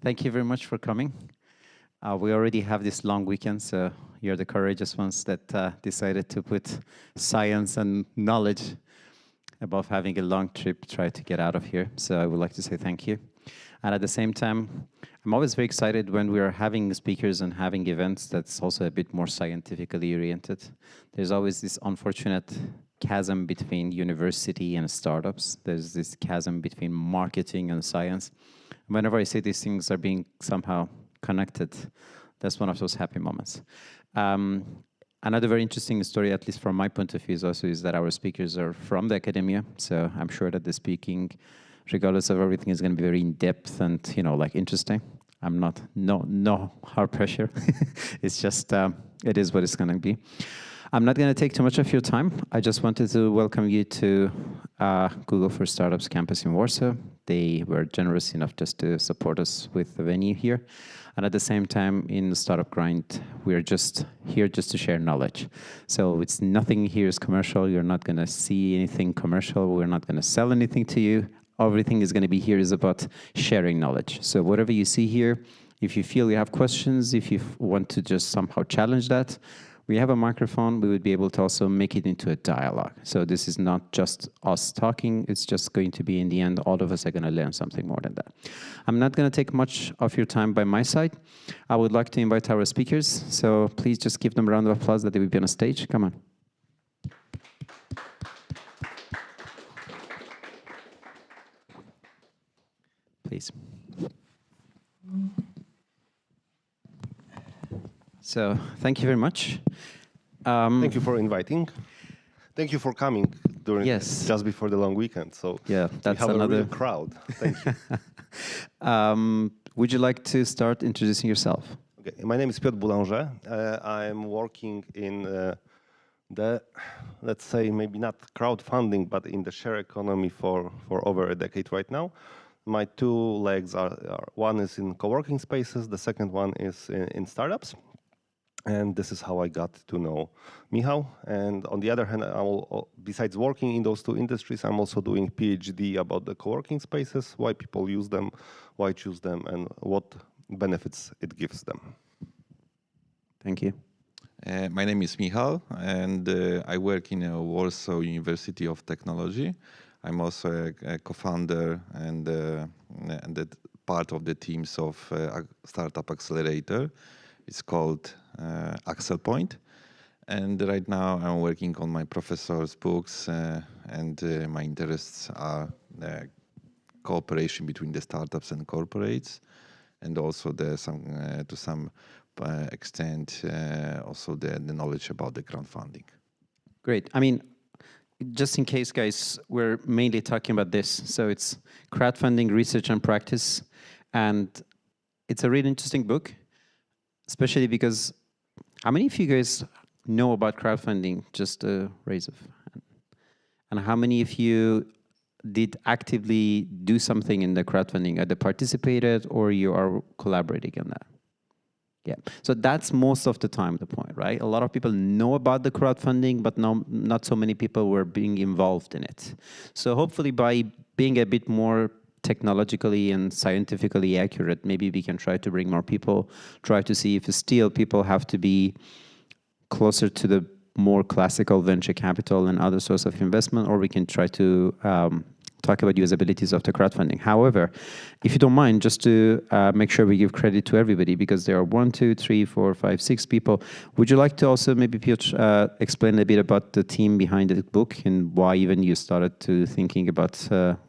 Thank you very much for coming. We already have this long weekend, so you're the courageous ones that decided to put science and knowledge above having a long trip, try to get out of here. So I would like to say thank you. And at the same time, I'm always very excited when we are having speakers and having events that's also a bit more scientifically oriented. There's always this unfortunate chasm between university and startups. There's this chasm between marketing and science. Whenever I say these things are being somehow connected, that's one of those happy moments. Another very interesting story, at least from my point of view, is that our speakers are from the academia. So I'm sure that the speaking, regardless of everything, is going to be very in depth and interesting. I'm not no hard pressure. It's just it is what it's going to be. I'm not going to take too much of your time. I just wanted to welcome you to Google for Startups campus in Warsaw. They were generous enough just to support us with the venue here. And at the same time, in the Startup Grind, we're just here just to share knowledge. So it's nothing here is commercial. You're not going to see anything commercial. We're not going to sell anything to you. Everything is going to be here is about sharing knowledge. So whatever you see here, if you feel you have questions, if you want to just somehow challenge that, we have a microphone. We would be able to also make it into a dialogue. So this is not just us talking. It's just going to be, in the end, all of us are going to learn something more than that. I'm not going to take much of your time by my side. I would like to invite our speakers. So please just give them a round of applause that they will be on a stage. Come on. Please. So thank you very much. Thank you for inviting. Thank you for coming during just before the long weekend. So yeah, that's we have another a real crowd. Thank you. Would you like to start introducing yourself? Okay, my name is Piotr Boulangé. I'm working in the, let's say, maybe not crowdfunding, but in the share economy for over a decade right now. My two legs are one is in co-working spaces, the second one is in startups. And this is how I got to know Michał. And on the other hand, besides working in those two industries, I'm also doing PhD about the co-working spaces, why people use them, why choose them, and what benefits it gives them. Thank you. My name is Michał, and I work in Warsaw University of Technology. I'm also a co-founder and part of the teams of Startup Accelerator. It's called Axel Point. And right now I'm working on my professor's books and my interests are cooperation between the startups and corporates, and also to some extent also the knowledge about the crowdfunding. Great. I mean, just in case, guys, we're mainly talking about this. So it's crowdfunding, research and practice. And it's a really interesting book, especially because how many of you guys know about crowdfunding? Just a raise of hand. And how many of you did actively do something in the crowdfunding, either participated or you are collaborating on that? Yeah, so that's most of the time the point, right? A lot of people know about the crowdfunding, but not so many people were being involved in it. So hopefully by being a bit more technologically and scientifically accurate, maybe we can try to bring more people, try to see if still people have to be closer to the more classical venture capital and other sorts of investment, or we can try to talk about usabilities of the crowdfunding. However, if you don't mind, just to make sure we give credit to everybody, because there are 1, 2, 3, 4, 5, 6 people. Would you like to also maybe, Piotr, explain a bit about the team behind the book and why even you started to thinking about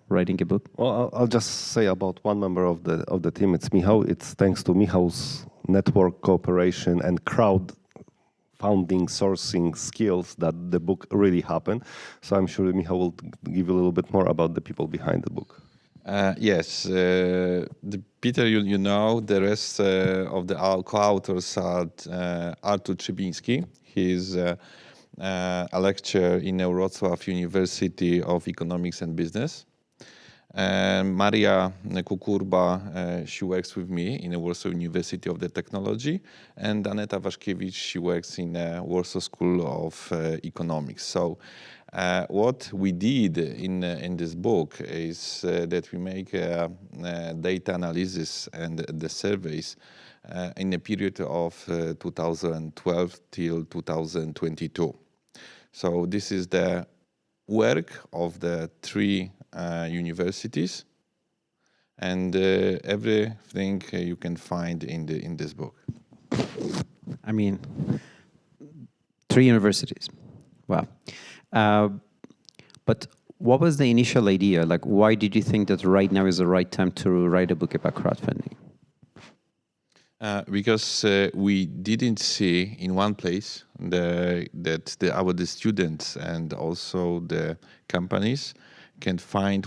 writing a book? Well, I'll just say about one member of the team. It's Michał. It's thanks to Michał's network cooperation and crowdfunding sourcing skills that the book really happened. So I'm sure Michał will give a little bit more about the people behind the book. Yes, Peter, you know, the rest of the co-authors are Artur Trzybiński. He's a lecturer in Wrocław University of Economics and Business. Maria Kukurba, she works with me in the Warsaw University of the Technology, and Aneta Waszkiewicz, she works in Warsaw School of Economics. So what we did in this book is that we make data analysis and the surveys in a period of 2012 till 2022. So this is the work of the three universities, and everything you can find in this book. I mean, 3 universities. Wow. But what was the initial idea? Like, why did you think that right now is the right time to write a book about crowdfunding? Because we didn't see in one place that the students and also the companies can find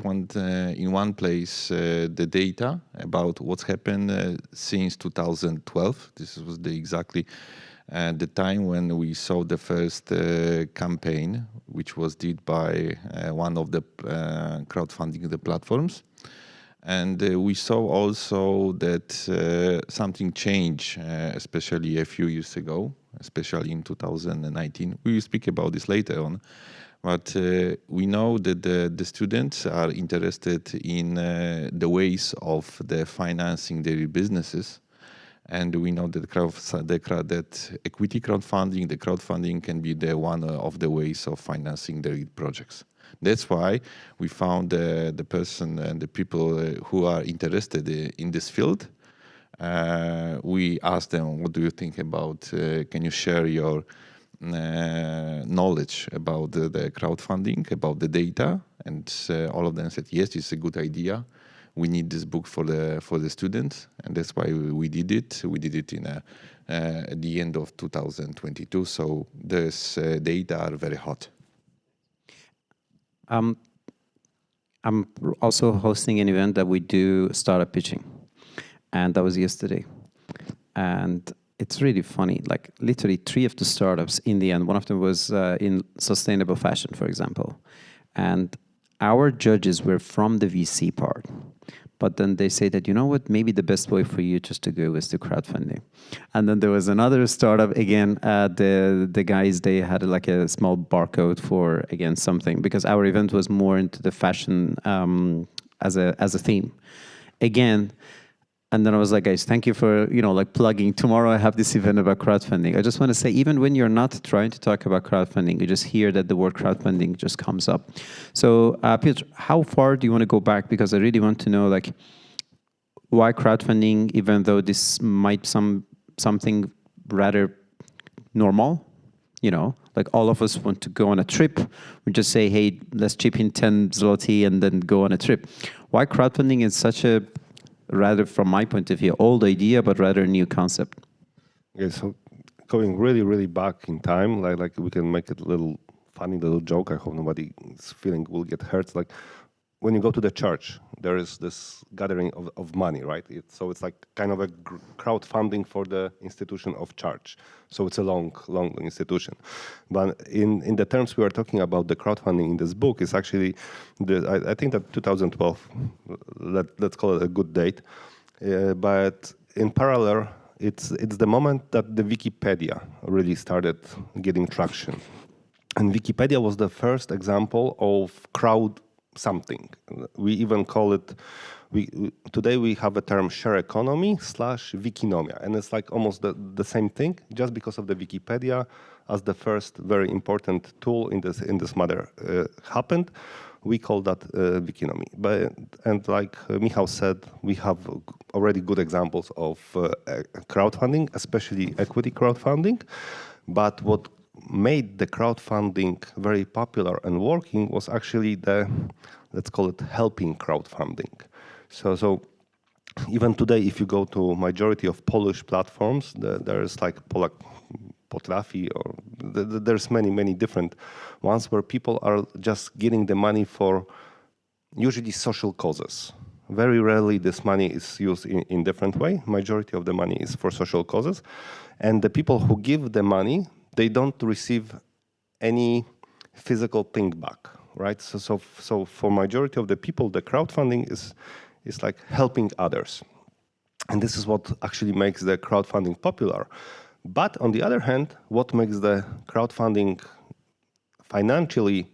in one place the data about what's happened since 2012. This was exactly the time when we saw the first campaign, which was did by one of the crowdfunding the platforms. And we saw also that something changed, especially a few years ago, especially in 2019. We will speak about this later on. But we know that the students are interested in the ways of the financing their businesses. And we know that that equity crowdfunding, the crowdfunding can be one of the ways of financing their projects. That's why we found the person and the people who are interested in this field. We asked them, what do you think about, can you share your knowledge about the crowdfunding, about the data? And all of them said, yes, it's a good idea. We need this book for the students, and that's why we did it. We did it in at the end of 2022, so this data are very hot. I'm also hosting an event that we do startup pitching, and that was yesterday. And it's really funny, like literally 3 of the startups in the end, one of them was in sustainable fashion, for example. And our judges were from the VC part. But then they say that, you know what, maybe the best way for you just to go is to crowdfunding. And then there was another startup, again, the guys, they had like a small barcode for, again, something, because our event was more into the fashion as a theme. Again, and then I was like, guys, thank you for, like plugging. Tomorrow I have this event about crowdfunding. I just want to say, even when you're not trying to talk about crowdfunding, you just hear that the word crowdfunding just comes up. So, Piotr, how far do you want to go back? Because I really want to know, like, why crowdfunding, even though this might something rather normal, like all of us want to go on a trip. We just say, hey, let's chip in 10 zloty and then go on a trip. Why crowdfunding is such a, rather from my point of view, old idea, but rather a new concept? Okay, so going really, really back in time, like we can make it a little funny little joke. I hope nobody's feeling will get hurt. Like when you go to the church, there is this gathering of money, right? So it's like kind of a crowdfunding for the institution of church. So it's a long institution. But in the terms we are talking about, the crowdfunding in this book is actually, I think that 2012, let's call it a good date. But in parallel, it's the moment that the Wikipedia really started getting traction. And Wikipedia was the first example of crowd something. We even call it, today we have a term share economy / Wikinomia. And it's like almost the same thing, just because of the Wikipedia as the first very important tool in this matter happened. We call that Wikinomia. And like Michał said, we have already good examples of crowdfunding, especially equity crowdfunding. But what made the crowdfunding very popular and working was actually the, let's call it, helping crowdfunding. So even today, if you go to majority of Polish platforms, there is like Polak Potrafi, or there's many different ones where people are just getting the money for usually social causes. Very rarely this money is used in different way. Majority of the money is for social causes. And the people who give the money, they don't receive any physical thing back. right? So for majority of the people, the crowdfunding is like helping others. And this is what actually makes the crowdfunding popular. But on the other hand, what makes the crowdfunding financially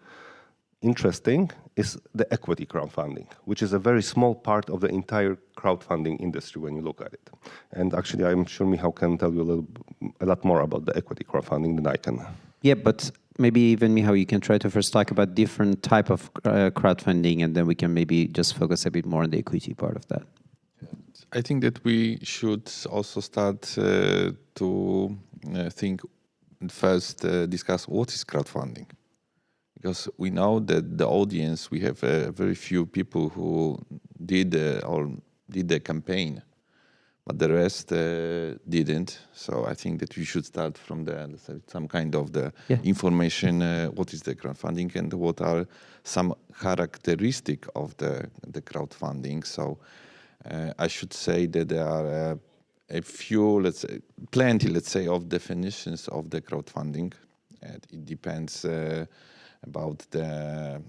interesting is the equity crowdfunding, which is a very small part of the entire crowdfunding industry when you look at it. And actually, I'm sure Michał can tell you a lot more about the equity crowdfunding than I can. Yeah, but maybe even Michał, you can try to first talk about different type of crowdfunding, and then we can maybe just focus a bit more on the equity part of that. I think that we should also start to think first, discuss what is crowdfunding. Because we know that the audience, we have very few people who did the campaign, but the rest didn't. So I think that we should start from some kind of the information. What is the crowdfunding and what are some characteristic of the crowdfunding? So I should say that there are a few, plenty of definitions of the crowdfunding. It depends about the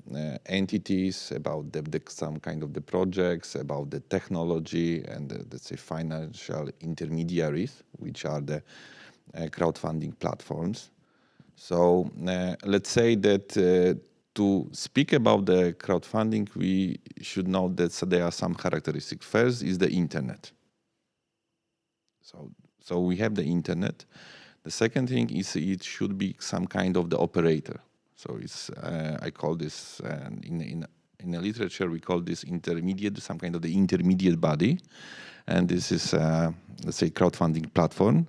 entities, about some kind of the projects, about the technology, and let's say financial intermediaries, which are the crowdfunding platforms. So let's say that to speak about the crowdfunding, we should know that there are some characteristics. First is the internet. So we have the internet. The second thing is it should be some kind of the operator. So it's I call this in the literature we call this intermediate, some kind of the intermediate body, and this is let's say crowdfunding platform.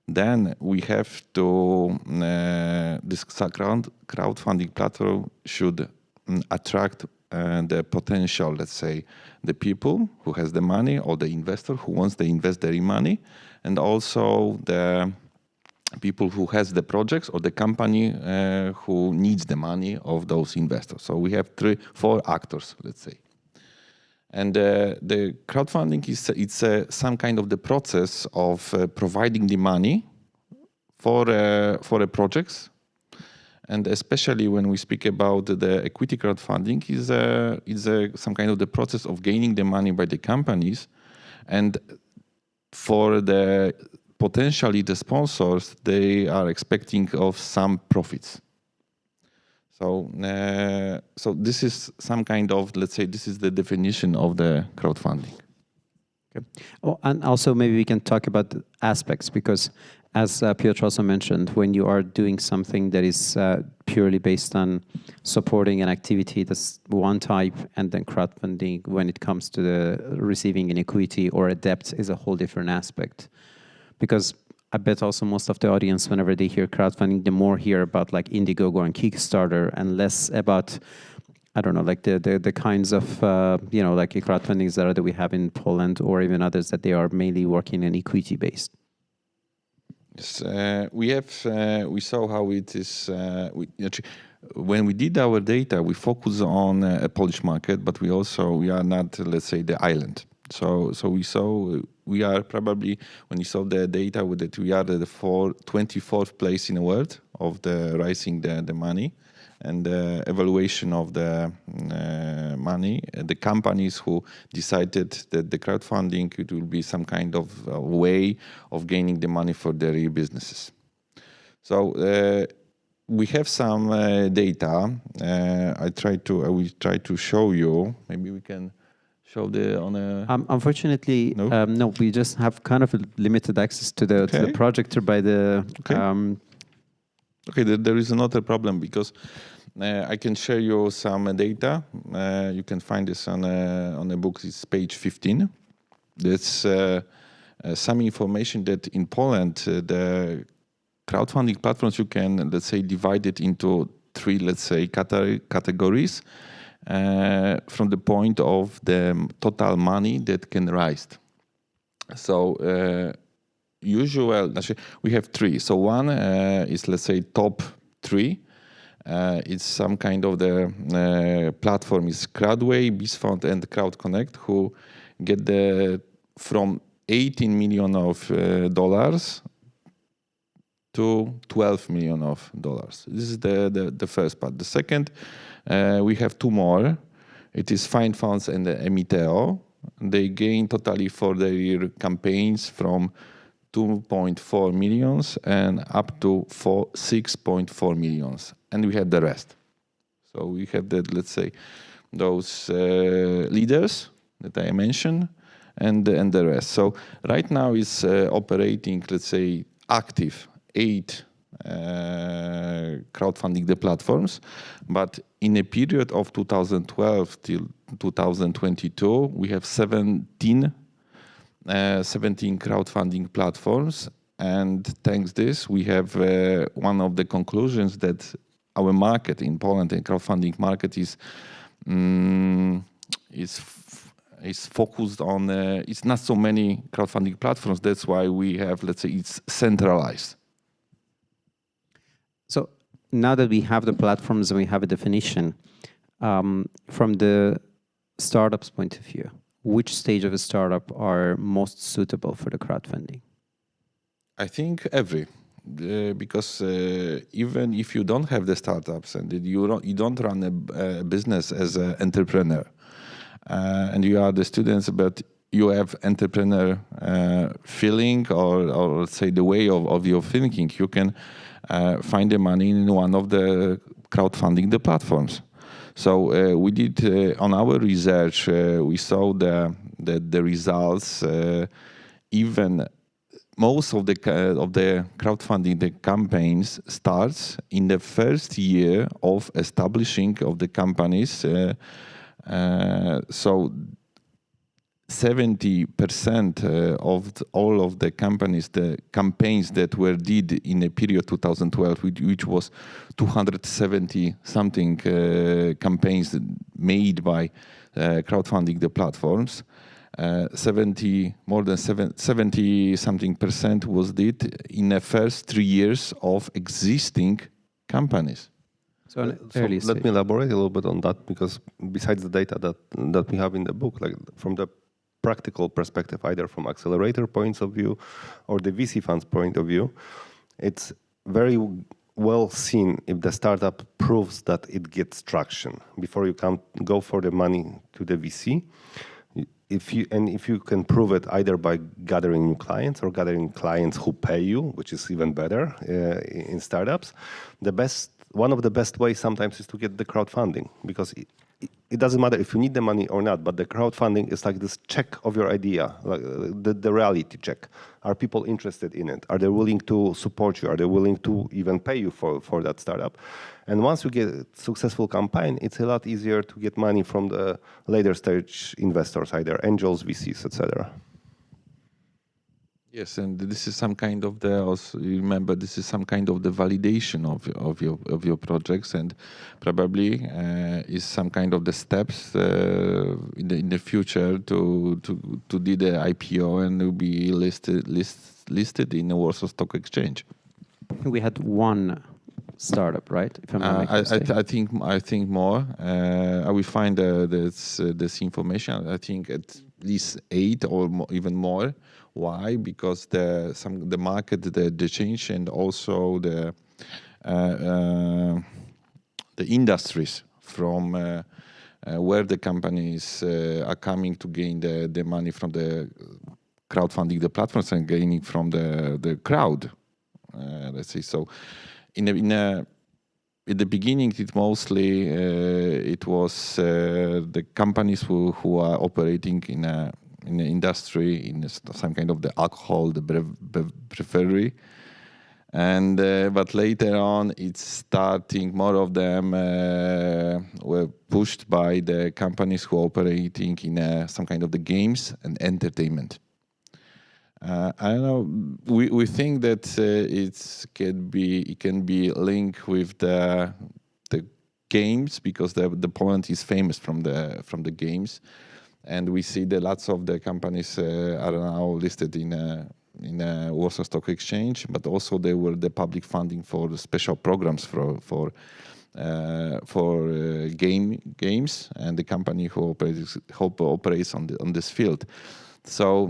Then we have to this crowdfunding platform should attract the potential, let's say, the people who has the money or the investor who wants to invest their money, and also the people who has the projects or the company who needs the money of those investors. So we have 4 actors, let's say. And the crowdfunding it's some kind of the process of providing the money for a projects, and especially when we speak about the equity crowdfunding, is some kind of the process of gaining the money by the companies, and for the potentially the sponsors, they are expecting of some profits. So this is some kind of, let's say, this is the definition of the crowdfunding. Okay. Oh, and also maybe we can talk about the aspects, because as Piotr also mentioned, when you are doing something that is purely based on supporting an activity, that's one type, and then crowdfunding, when it comes to the receiving an equity or a debt, is a whole different aspect. Because I bet also most of the audience, whenever they hear crowdfunding, they more hear about like Indiegogo and Kickstarter, and less about, I don't know, like the kinds of like crowdfundings that we have in Poland, or even others that they are mainly working in equity based. Yes, we saw how it is. When we did our data, we focus on a Polish market, but we are not, let's say, the island. So we saw we are probably, when you saw the data with it, we are the 24th place in the world of the raising the money and the evaluation of the money. The companies who decided that the crowdfunding, it will be some kind of way of gaining the money for their businesses. So we have some data. I will try to show you. Maybe we can show on a... Unfortunately, no, we just have kind of a limited access to the projector by the... Okay, there is another problem, because I can share you some data. You can find this on a book. It's page 15. That's some information that in Poland, the crowdfunding platforms, you can, let's say, divide it into 3, let's say, categories from the point of the total money that can raise. So actually, we have 3. So one is, let's say, top 3. It's some kind of the platform is Crowdway, BizFund, and CrowdConnect, who get from $18 million to $12 million. This is the first part. The second We have two more. It is Find Funds and the Emiteo. They gain totally for their campaigns from 2.4 millions and up to 6.4 millions. And we have the rest. So we have that, let's say, those leaders that I mentioned and the rest. So right now it's operating, let's say, active 8 crowdfunding the platforms, but in a period of 2012 till 2022, we have 17 crowdfunding platforms, and thanks this, we have one of the conclusions that our market in Poland, the crowdfunding market, is focused on. It's not so many crowdfunding platforms. That's why we have, let's say, it's centralized. So now that we have the platforms and we have a definition, from the startup's point of view, which stage of a startup are most suitable for the crowdfunding? I think because even if you don't have the startups and you don't run a business as an entrepreneur, and you are the students, but you have entrepreneur feeling or let's say the way of your thinking, you can find the money in one of the crowdfunding the platforms. So we did on our research, we saw the results. Even most of the crowdfunding the campaigns starts in the first year of establishing of the companies. So 70% of all of the companies, the campaigns that were did in the period 2012, which was 270 something campaigns made by crowdfunding the platforms, more than 70 something percent was did in the first 3 years of existing companies. So let me elaborate a little bit on that, because besides the data that we have in the book, like from the practical perspective, either from accelerator points of view or the VC funds point of view, it's very well seen if the startup proves that it gets traction before you can go for the money to the VC. If you can prove it either by gathering new clients or gathering clients who pay you, which is even better in startups, one of the best ways sometimes is to get the crowdfunding, because it doesn't matter if you need the money or not, but the crowdfunding is like this check of your idea, like the reality check. Are people interested in it? Are they willing to support you? Are they willing to even pay you for that startup? And once you get a successful campaign, it's a lot easier to get money from the later stage investors, either angels, VCs, etc. Yes, and this is some kind of remember, this is some kind of the validation of your projects, and probably is some kind of the steps in the future to do the IPO and to be listed in the Warsaw Stock Exchange. We had one startup, right? If I'm not mistaken. I think more. I will find this information. I think at least 8 or even more. Why? Because the market, the change, and also the industries from where the companies are coming to gain the money from the crowdfunding the platforms and gaining from the crowd. Let's say so. In the beginning, it mostly it was the companies who are operating in the industry, in some kind of the alcohol, the brewery, and but later on, it's starting. More of them were pushed by the companies who are operating in some kind of the games and entertainment. I don't know. We think that it can be linked with the games, because the Poland is famous from the games, and we see that lots of the companies are now listed in Warsaw Stock Exchange, but also they were the public funding for the special programs for games, and the company who operates on this field. So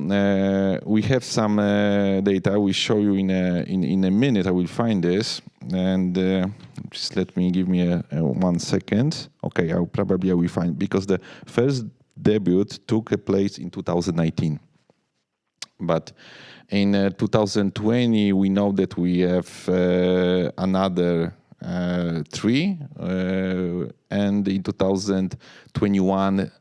we have some data. I will show you in a minute. I will find this, and just give me a 1 second. Okay, I will find, because the first debut took place in 2019. But in 2020, we know that we have another 3, and in 2021,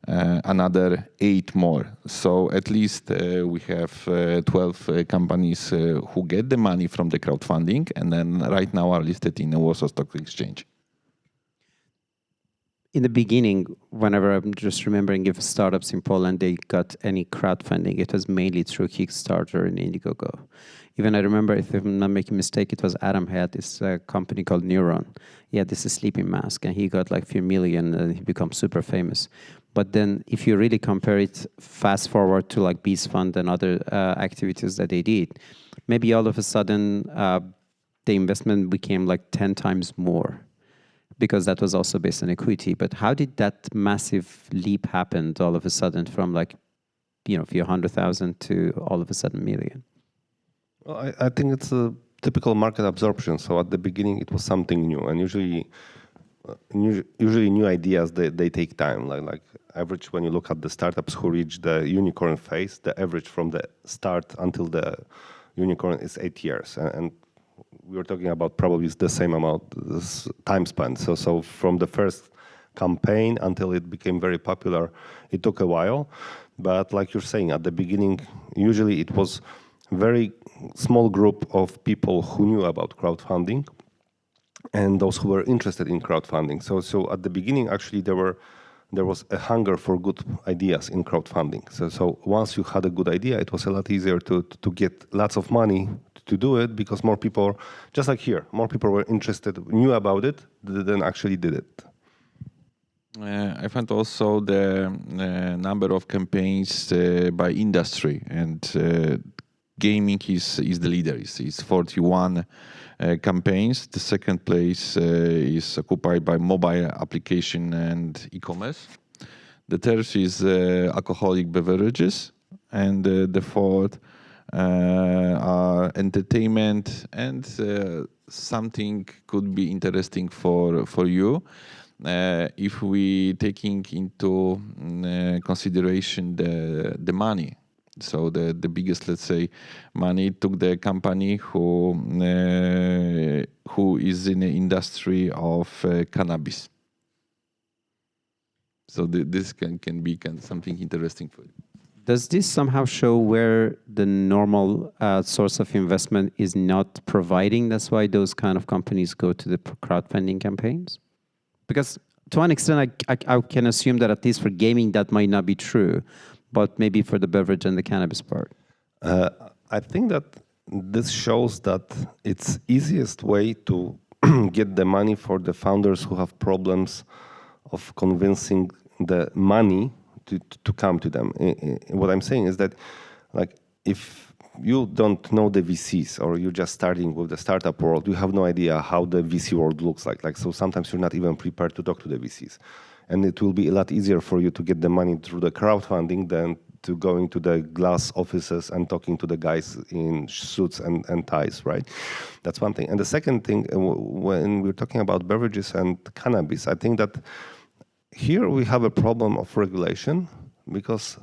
another 8 more. So at least we have 12 companies who get the money from the crowdfunding, and then right now are listed in the Warsaw Stock Exchange. In the beginning, whenever I'm just remembering if startups in Poland, they got any crowdfunding, it was mainly through Kickstarter and Indiegogo. Even I remember, if I'm not making a mistake, it was Adam had this company called Neuron. He had this sleeping mask, and he got like a few million, and he became super famous. But then if you really compare it fast forward to like Beast Fund and other activities that they did, maybe all of a sudden the investment became like 10 times more, because that was also based on equity. But how did that massive leap happen all of a sudden from like, a few 100,000 to all of a sudden million? Well, I think it's a typical market absorption. So at the beginning, it was something new, and usually new ideas, they take time. Like average, when you look at the startups who reach the unicorn phase, the average from the start until the unicorn is 8 years, and we were talking about probably the same amount time spent. So from the first campaign until it became very popular, it took a while. But like you're saying, at the beginning, usually it was very small group of people who knew about crowdfunding and those who were interested in crowdfunding. So at the beginning, actually, there was a hunger for good ideas in crowdfunding. So once you had a good idea, it was a lot easier to get lots of money to do it, because more people, just like here, more people were interested, knew about it, than actually did it. I found also the number of campaigns by industry, and gaming is the leader. It's 41 campaigns. The second place is occupied by mobile application and e-commerce. The third is alcoholic beverages, and the fourth are entertainment, and something could be interesting for you. If we taking into consideration the money. So the biggest, let's say, money took the company who is in the industry of cannabis. So this can be something interesting for you. Does this somehow show where the normal source of investment is not providing? That's why those kind of companies go to the crowdfunding campaigns? Because to an extent, I can assume that at least for gaming, that might not be true, but maybe for the beverage and the cannabis part. I think that this shows that it's easiest way to get the money for the founders who have problems of convincing the money to come to them. What I'm saying is that, like, if you don't know the VCs, or you're just starting with the startup world, you have no idea how the VC world looks like. So sometimes you're not even prepared to talk to the VCs. And it will be a lot easier for you to get the money through the crowdfunding than to going to the glass offices and talking to the guys in suits and ties, right? That's one thing. And the second thing, when we're talking about beverages and cannabis, I think that here we have a problem of regulation, because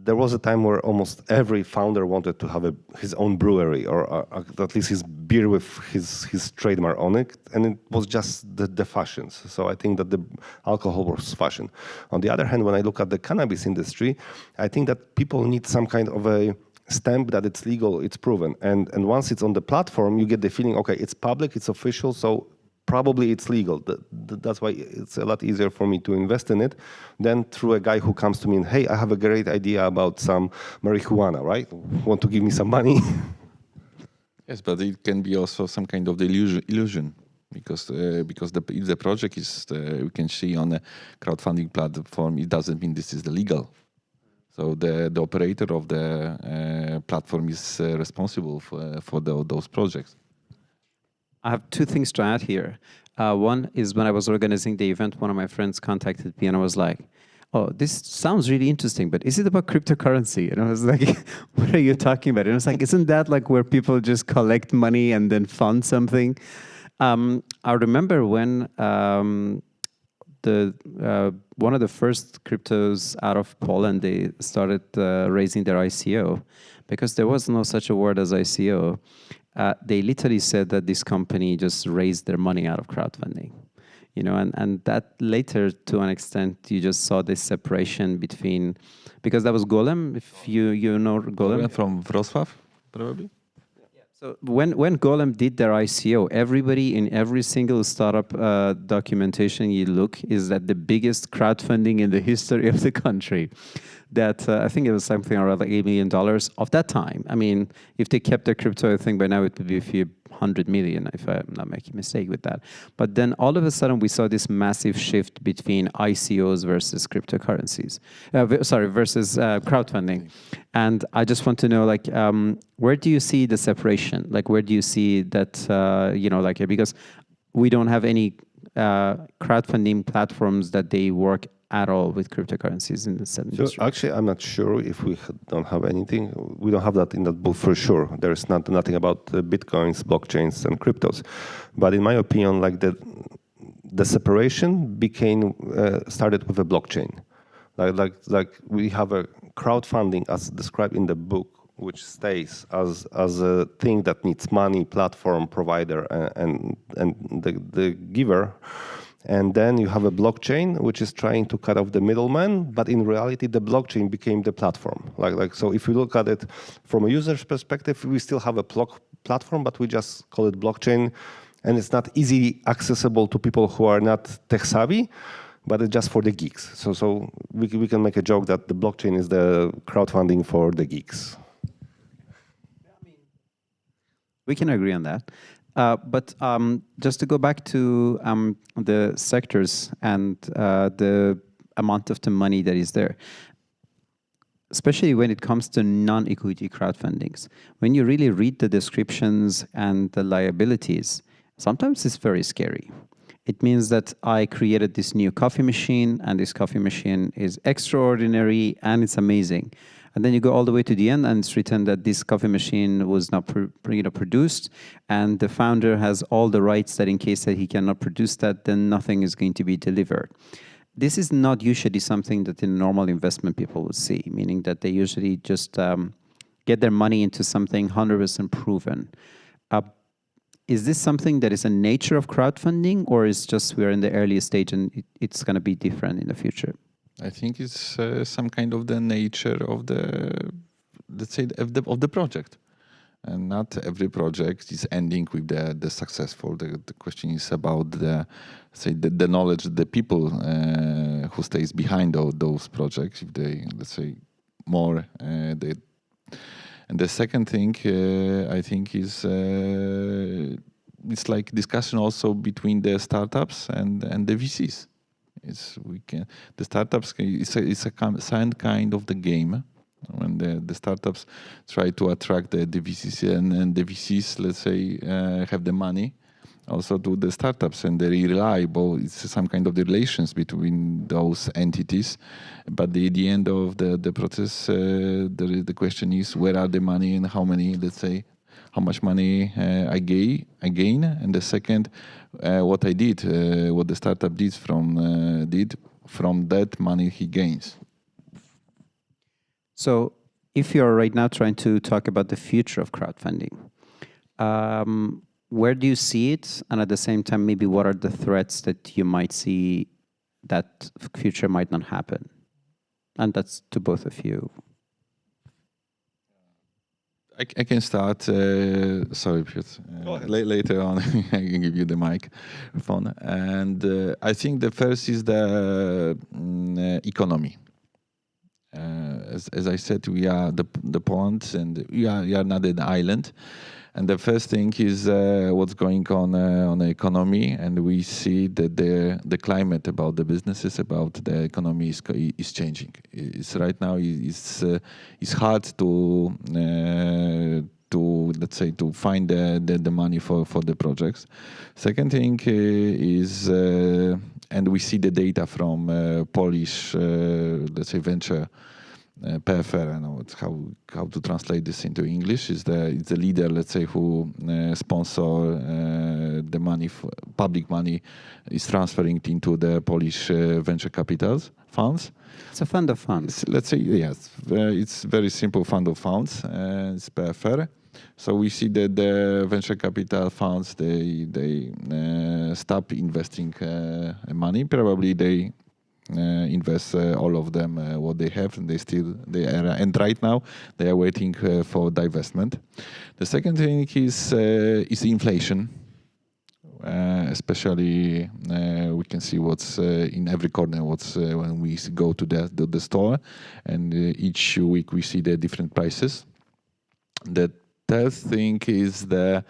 there was a time where almost every founder wanted to have his own brewery, or at least his beer with his trademark on it, and it was just the fashions. So I think that the alcohol was fashion. On the other hand, when I look at the cannabis industry, I think that people need some kind of a stamp that it's legal, it's proven. And once it's on the platform, you get the feeling, okay, it's public, it's official, so probably it's legal. That's why it's a lot easier for me to invest in it than through a guy who comes to me and, hey, I have a great idea about some marijuana, right? Want to give me some money? Yes, but it can be also some kind of illusion, because if the project is, we can see on a crowdfunding platform, it doesn't mean this is the legal. So the operator of the platform is responsible for those projects. I have two things to add here. One is, when I was organizing the event, one of my friends contacted me and I was like, oh, this sounds really interesting, but is it about cryptocurrency? And I was like, what are you talking about? And I was like, isn't that like where people just collect money and then fund something? I remember when the one of the first cryptos out of Poland, they started raising their ICO, because there was no such a word as ICO. They literally said that this company just raised their money out of crowdfunding, and that later, to an extent, you just saw this separation between, because that was Golem, if you know Golem. From Wrocław, probably. So when Golem did their ICO, everybody in every single startup documentation you look is that the biggest crowdfunding in the history of the country. That I think it was something around like $8 million of that time. I mean, if they kept their crypto, I think by now it would be a few 100 million, if I'm not making a mistake with that. But then all of a sudden we saw this massive shift between ICOs versus cryptocurrencies, versus crowdfunding. And I just want to know, like, where do you see the separation? Like, where do you see that, because we don't have any crowdfunding platforms that they work at all with cryptocurrencies in this industry. So actually, I'm not sure if we don't have anything. We don't have that in that book for sure. There's nothing about bitcoins, blockchains, and cryptos. But in my opinion, like the separation started with a blockchain. Like we have a crowdfunding as described in the book, which stays as a thing that needs money, platform, provider, and the giver. And then you have a blockchain, which is trying to cut off the middleman, but in reality, the blockchain became the platform. So if you look at it from a user's perspective, we still have a platform, but we just call it blockchain, and it's not easily accessible to people who are not tech savvy, but it's just for the geeks. So we can make a joke that the blockchain is the crowdfunding for the geeks. We can agree on that. But just to go back to the sectors and the amount of the money that is there, especially when it comes to non-equity crowdfundings, when you really read the descriptions and the liabilities, sometimes it's very scary. It means that I created this new coffee machine, and this coffee machine is extraordinary and it's amazing. And then you go all the way to the end, and it's written that this coffee machine was not produced, and the founder has all the rights that in case that he cannot produce that, then nothing is going to be delivered. This is not usually something that in normal investment people would see, meaning that they usually just get their money into something 100% proven. Is this something that is a nature of crowdfunding, or is just we're in the earliest stage and it's going to be different in the future? I think it's some kind of the nature of the, let's say, of the project, and not every project is ending with the successful. The question is about the knowledge, the people who stays behind those projects. If they, let's say, more they. And the second thing I think is it's like discussion also between the startups and the VCs. The startups it's a kind of the game when the startups try to attract the VCs and the VCs, let's say, have the money also to the startups, and they rely both. It's some kind of the relations between those entities, but the end of the process, the question is where are the money and how many, let's say, how much money I gain, and the second, what I did, what the startup did from that money he gains. So, if you're right now trying to talk about the future of crowdfunding, where do you see it, and at the same time, maybe what are the threats that you might see that future might not happen? And that's to both of you. I can start. Sorry, Piotr. Later on, I can give you the microphone. And I think the first is the economy. As I said, we are the Poland, and we are not an island. And the first thing is what's going on the economy, and we see that the climate about the businesses, about the economy is changing. It's right now it's hard to let's say to find the money for the projects. Second thing is and we see the data from Polish let's say venture PFR. I know how to translate this into English. It's the leader, let's say, who sponsor the money, public money, is transferring into the Polish venture capitals funds. It's a fund of funds. Let's say, yes, it's very simple fund of funds. It's PFR. So we see that the venture capital funds they stop investing money. Probably they invest all of them what they have, and they are, and right now they are waiting for divestment. The second thing is inflation. Especially we can see what's in every corner, what's when we go to the store, and each week we see the different prices. The third thing is the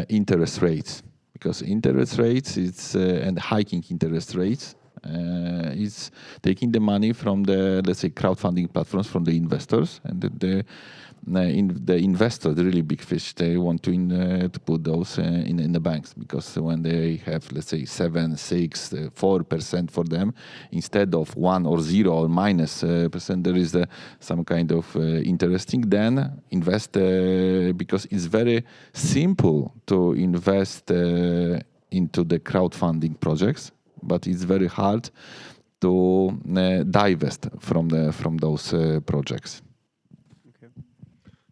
interest rates, because interest rates and hiking interest rates is taking the money from the, let's say, crowdfunding platforms, from the investors, and the investor, the really big fish, they want to put those in the banks, because when they have, let's say, 7, 6, 4% for them, instead of 1 or 0 or minus percent, there is some kind of interesting. Then invest, because it's very simple to invest into the crowdfunding projects, but it's very hard to divest from those projects.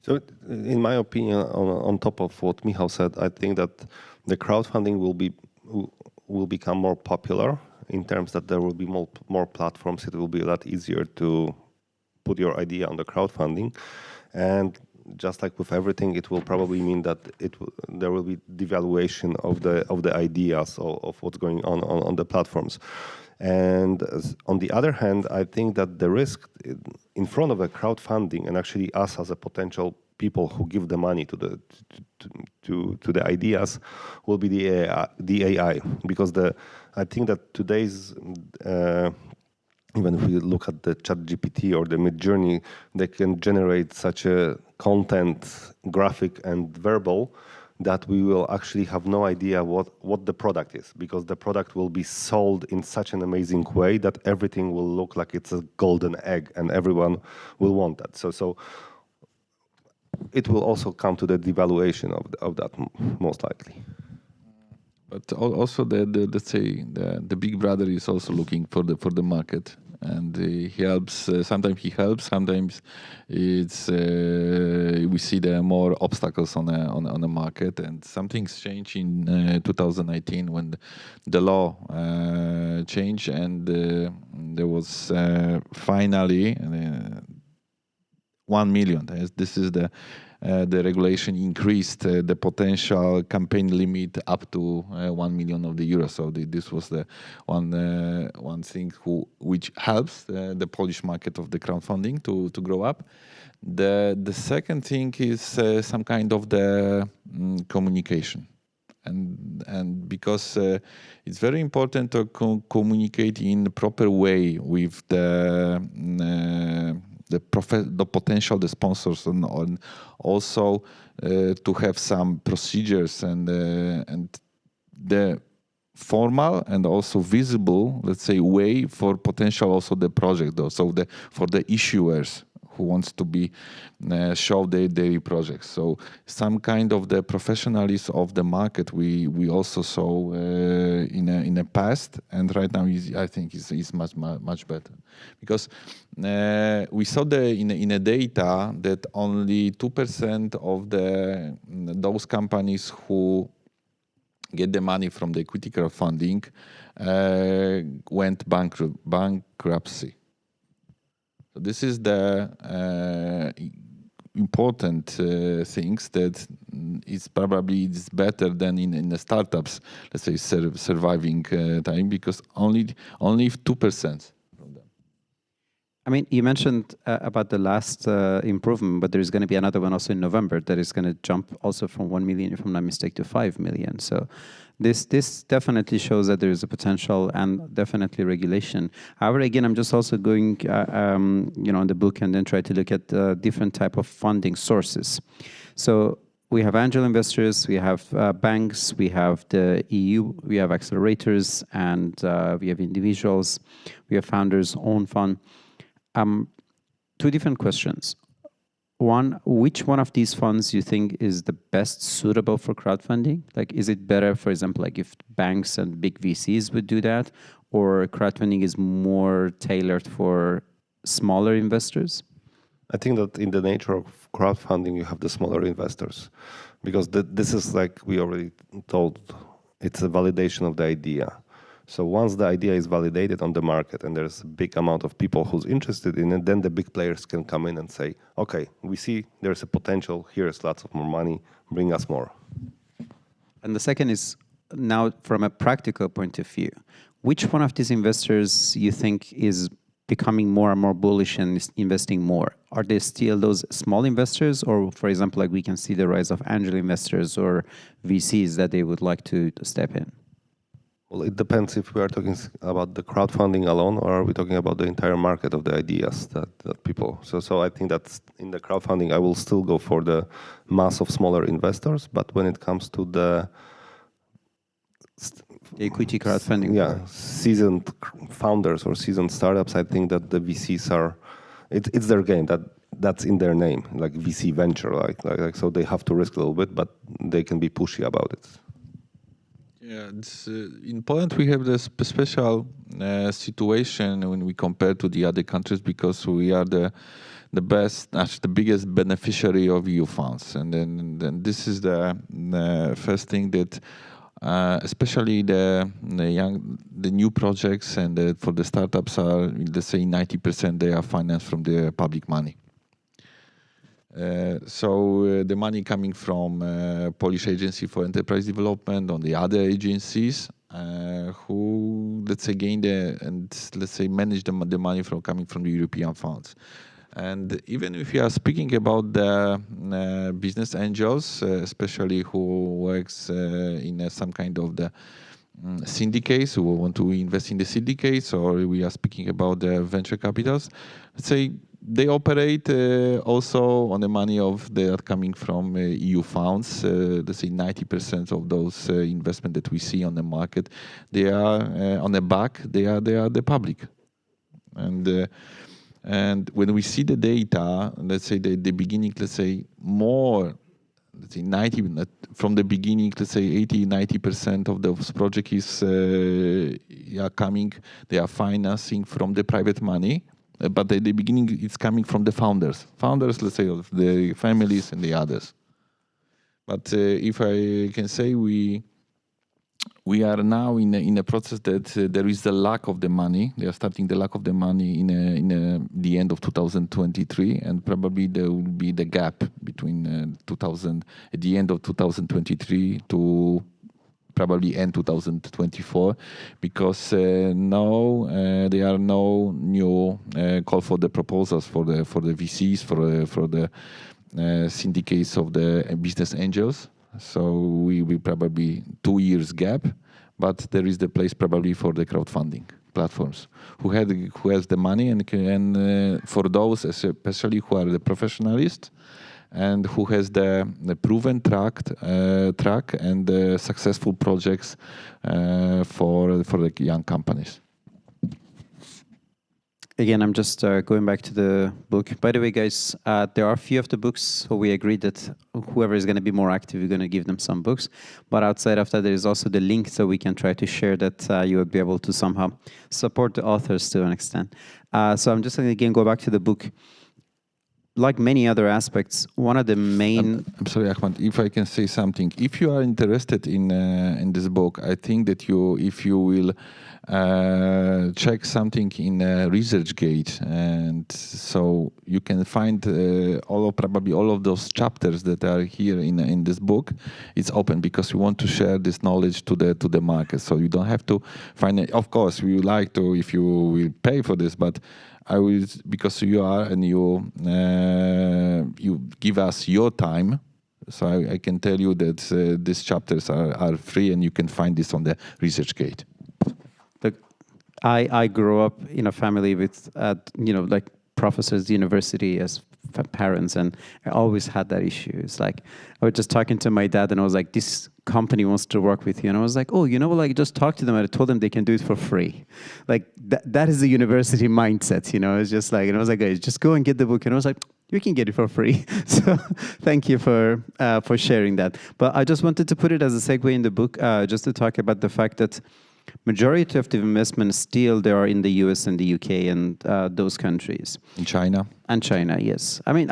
So, in my opinion, on top of what Michał said, I think that the crowdfunding will become more popular in terms that there will be more platforms. It will be a lot easier to put your idea on the crowdfunding, and just like with everything, it will probably mean that there will be devaluation of the ideas of what's going on the platforms. And on the other hand, I think that the risk in front of a crowdfunding, and actually us as a potential people who give the money to the ideas, will be the AI, because I think that today's even if we look at the ChatGPT or the Midjourney, they can generate such a content, graphic and verbal, that we will actually have no idea what the product is, because the product will be sold in such an amazing way that everything will look like it's a golden egg and everyone will want that. So it will also come to the devaluation of that, most likely. But also let's say the big brother is also looking for the market, and he helps. Sometimes he helps. Sometimes it's we see there are more obstacles on the market, and something's changed in 2019 when the law changed, and there was finally 1 million. This is the regulation increased the potential campaign limit up to 1 million of the euros. So this was the one thing which helps the Polish market of the crowdfunding to grow up. The second thing is some kind of the communication, and because it's very important to communicate in the proper way with the potential sponsors, and also to have some procedures and the formal and also visible, let's say, way for potential also the project, though. So for the issuers who wants to be show their projects. So some kind of the professionalism of the market we also saw in the past, and right now I think is much better, because we saw in the data that only 2% of those companies who get the money from the equity crowdfunding went bankruptcy. So this is the important things that is probably better than in the startups, let's say, surviving time, because only 2%. I mean, you mentioned about the last improvement, but there's going to be another one also in November that is going to jump also from 1 million, if I'm not mistaken, to 5 million. So this definitely shows that there is a potential and definitely regulation. However, again, I'm just also going, on the book and then try to look at different type of funding sources. So we have angel investors, we have banks, we have the EU, we have accelerators, and we have individuals, we have founders' own fund. two different questions. One, which one of these funds you think is the best suitable for crowdfunding? Like, is it better, for example, like if banks and big VCs would do that, or crowdfunding is more tailored for smaller investors? I think that in the nature of crowdfunding, you have the smaller investors, because this is, like we already told, it's a validation of the idea. So once the idea is validated on the market and there's a big amount of people who's interested in it, then the big players can come in and say, okay, we see there's a potential, here's lots of more money, bring us more. And the second is, now from a practical point of view, which one of these investors you think is becoming more and more bullish and is investing more? Are they still those small investors, or for example, like we can see the rise of angel investors or VCs that they would like to step in? Well, it depends if we are talking about the crowdfunding alone, or are we talking about the entire market of the ideas that people. So I think that in the crowdfunding, I will still go for the mass of smaller investors. But when it comes to the equity crowdfunding, seasoned founders or seasoned startups, I think that the VCs are, it's their game. That's in their name, like VC venture, like so they have to risk a little bit, but they can be pushy about it. Yeah, in Poland we have this special situation when we compare to the other countries, because we are the best, actually the biggest beneficiary of EU funds, and then this is the first thing that especially the new projects and for the startups are, let's say 90% they are financed from the public money. So the money coming from Polish Agency for Enterprise Development, on the other agencies who, let's say, gain manage the money coming from the European funds. And even if you are speaking about the business angels, especially who works in some kind of the syndicates, who want to invest in the syndicates, or we are speaking about the venture capitals, let's say they operate also on the money of that coming from EU funds. Let's say 90% of those investment that we see on the market, they are on the back. They are the public, and when we see the data, let's say the beginning, let's say more, let's say 90 from the beginning, let's say 80-90% of those projects are coming. They are financing from the private money. But at the beginning, it's coming from the founders, let's say, of the families and the others. But if I can say, we are now in a process that there is the lack of the money. They are starting the lack of the money in the end of 2023, and probably there will be the gap between at the end of 2023 to probably end 2024, because now there are no new call for the proposals for the VCs, for the syndicates of the business angels. So we will probably 2 years gap, but there is the place probably for the crowdfunding platforms who has the money, and for those especially who are the professionalists and who has the proven track and the successful projects for the young companies. Again, I'm just going back to the book. By the way, guys, there are a few of the books, so we agreed that whoever is going to be more active, we're going to give them some books. But outside of that, there is also the link, so we can try to share that you would be able to somehow support the authors to an extent. So I'm just going to again go back to the book. Like many other aspects, one of the main... I'm sorry, Ahmad, if I can say something. If you are interested in this book, I think that if you will check something in ResearchGate, and so you can find probably all of those chapters that are here in this book. It's open because we want to share this knowledge to the market. So you don't have to find it. Of course, we would like to if you will pay for this, but I will, because you are and you give us your time, so I can tell you that these chapters are free, and you can find this on the ResearchGate. Look, I grew up in a family with like professors at university as parents, and I always had that issue. It's like I was just talking to my dad, and I was like, this company wants to work with you. And I was like, oh, like just talk to them. And I told them they can do it for free. Like that is the university mindset, It's just like, and I was like, guys, just go and get the book. And I was like, you can get it for free. So thank you for sharing that. But I just wanted to put it as a segue in the book, just to talk about the fact that majority of the investments still they are in the US and the UK and those countries. In China. And China, yes. I mean,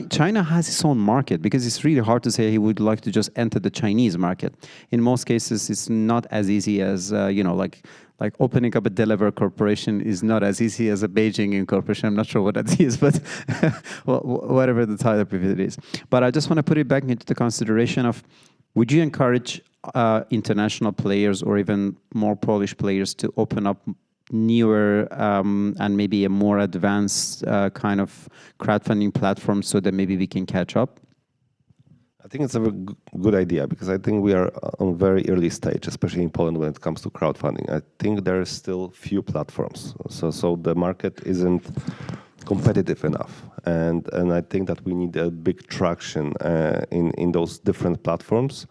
China has its own market because it's really hard to say he would like to just enter the Chinese market. In most cases, it's not as easy as, like opening up a Delaware corporation is not as easy as a Beijing incorporation. I'm not sure what that is, but whatever the type of it is. But I just want to put it back into the consideration of, would you encourage international players or even more Polish players to open up newer and maybe a more advanced kind of crowdfunding platform so that maybe we can catch up? I think it's a good idea because I think we are on a very early stage, especially in Poland when it comes to crowdfunding. I think there are still few platforms, so the market isn't competitive enough, and I think that we need a big traction in those different platforms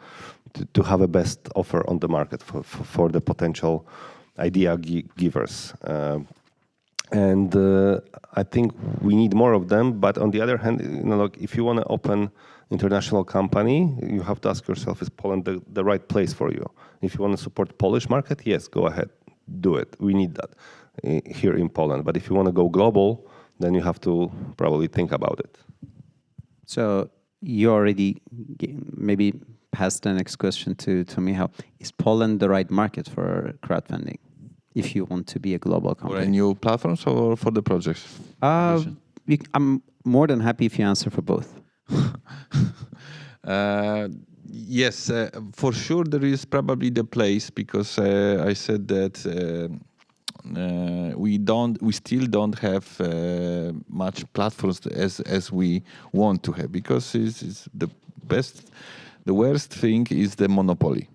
to have a best offer on the market for the potential idea givers. And I think we need more of them. But on the other hand, like if you want to open international company, you have to ask yourself, is Poland the right place for you? If you want to support Polish market, yes, go ahead, do it. We need that here in Poland. But if you want to go global, then you have to probably think about it. So you already maybe passed the next question to Michał. Is Poland the right market for crowdfunding if you want to be a global company? For new platforms or for the projects? I'm more than happy if you answer for both. Yes, for sure there is probably the place because I said that we still don't have much platforms as we want to have because it's the worst thing is the monopoly.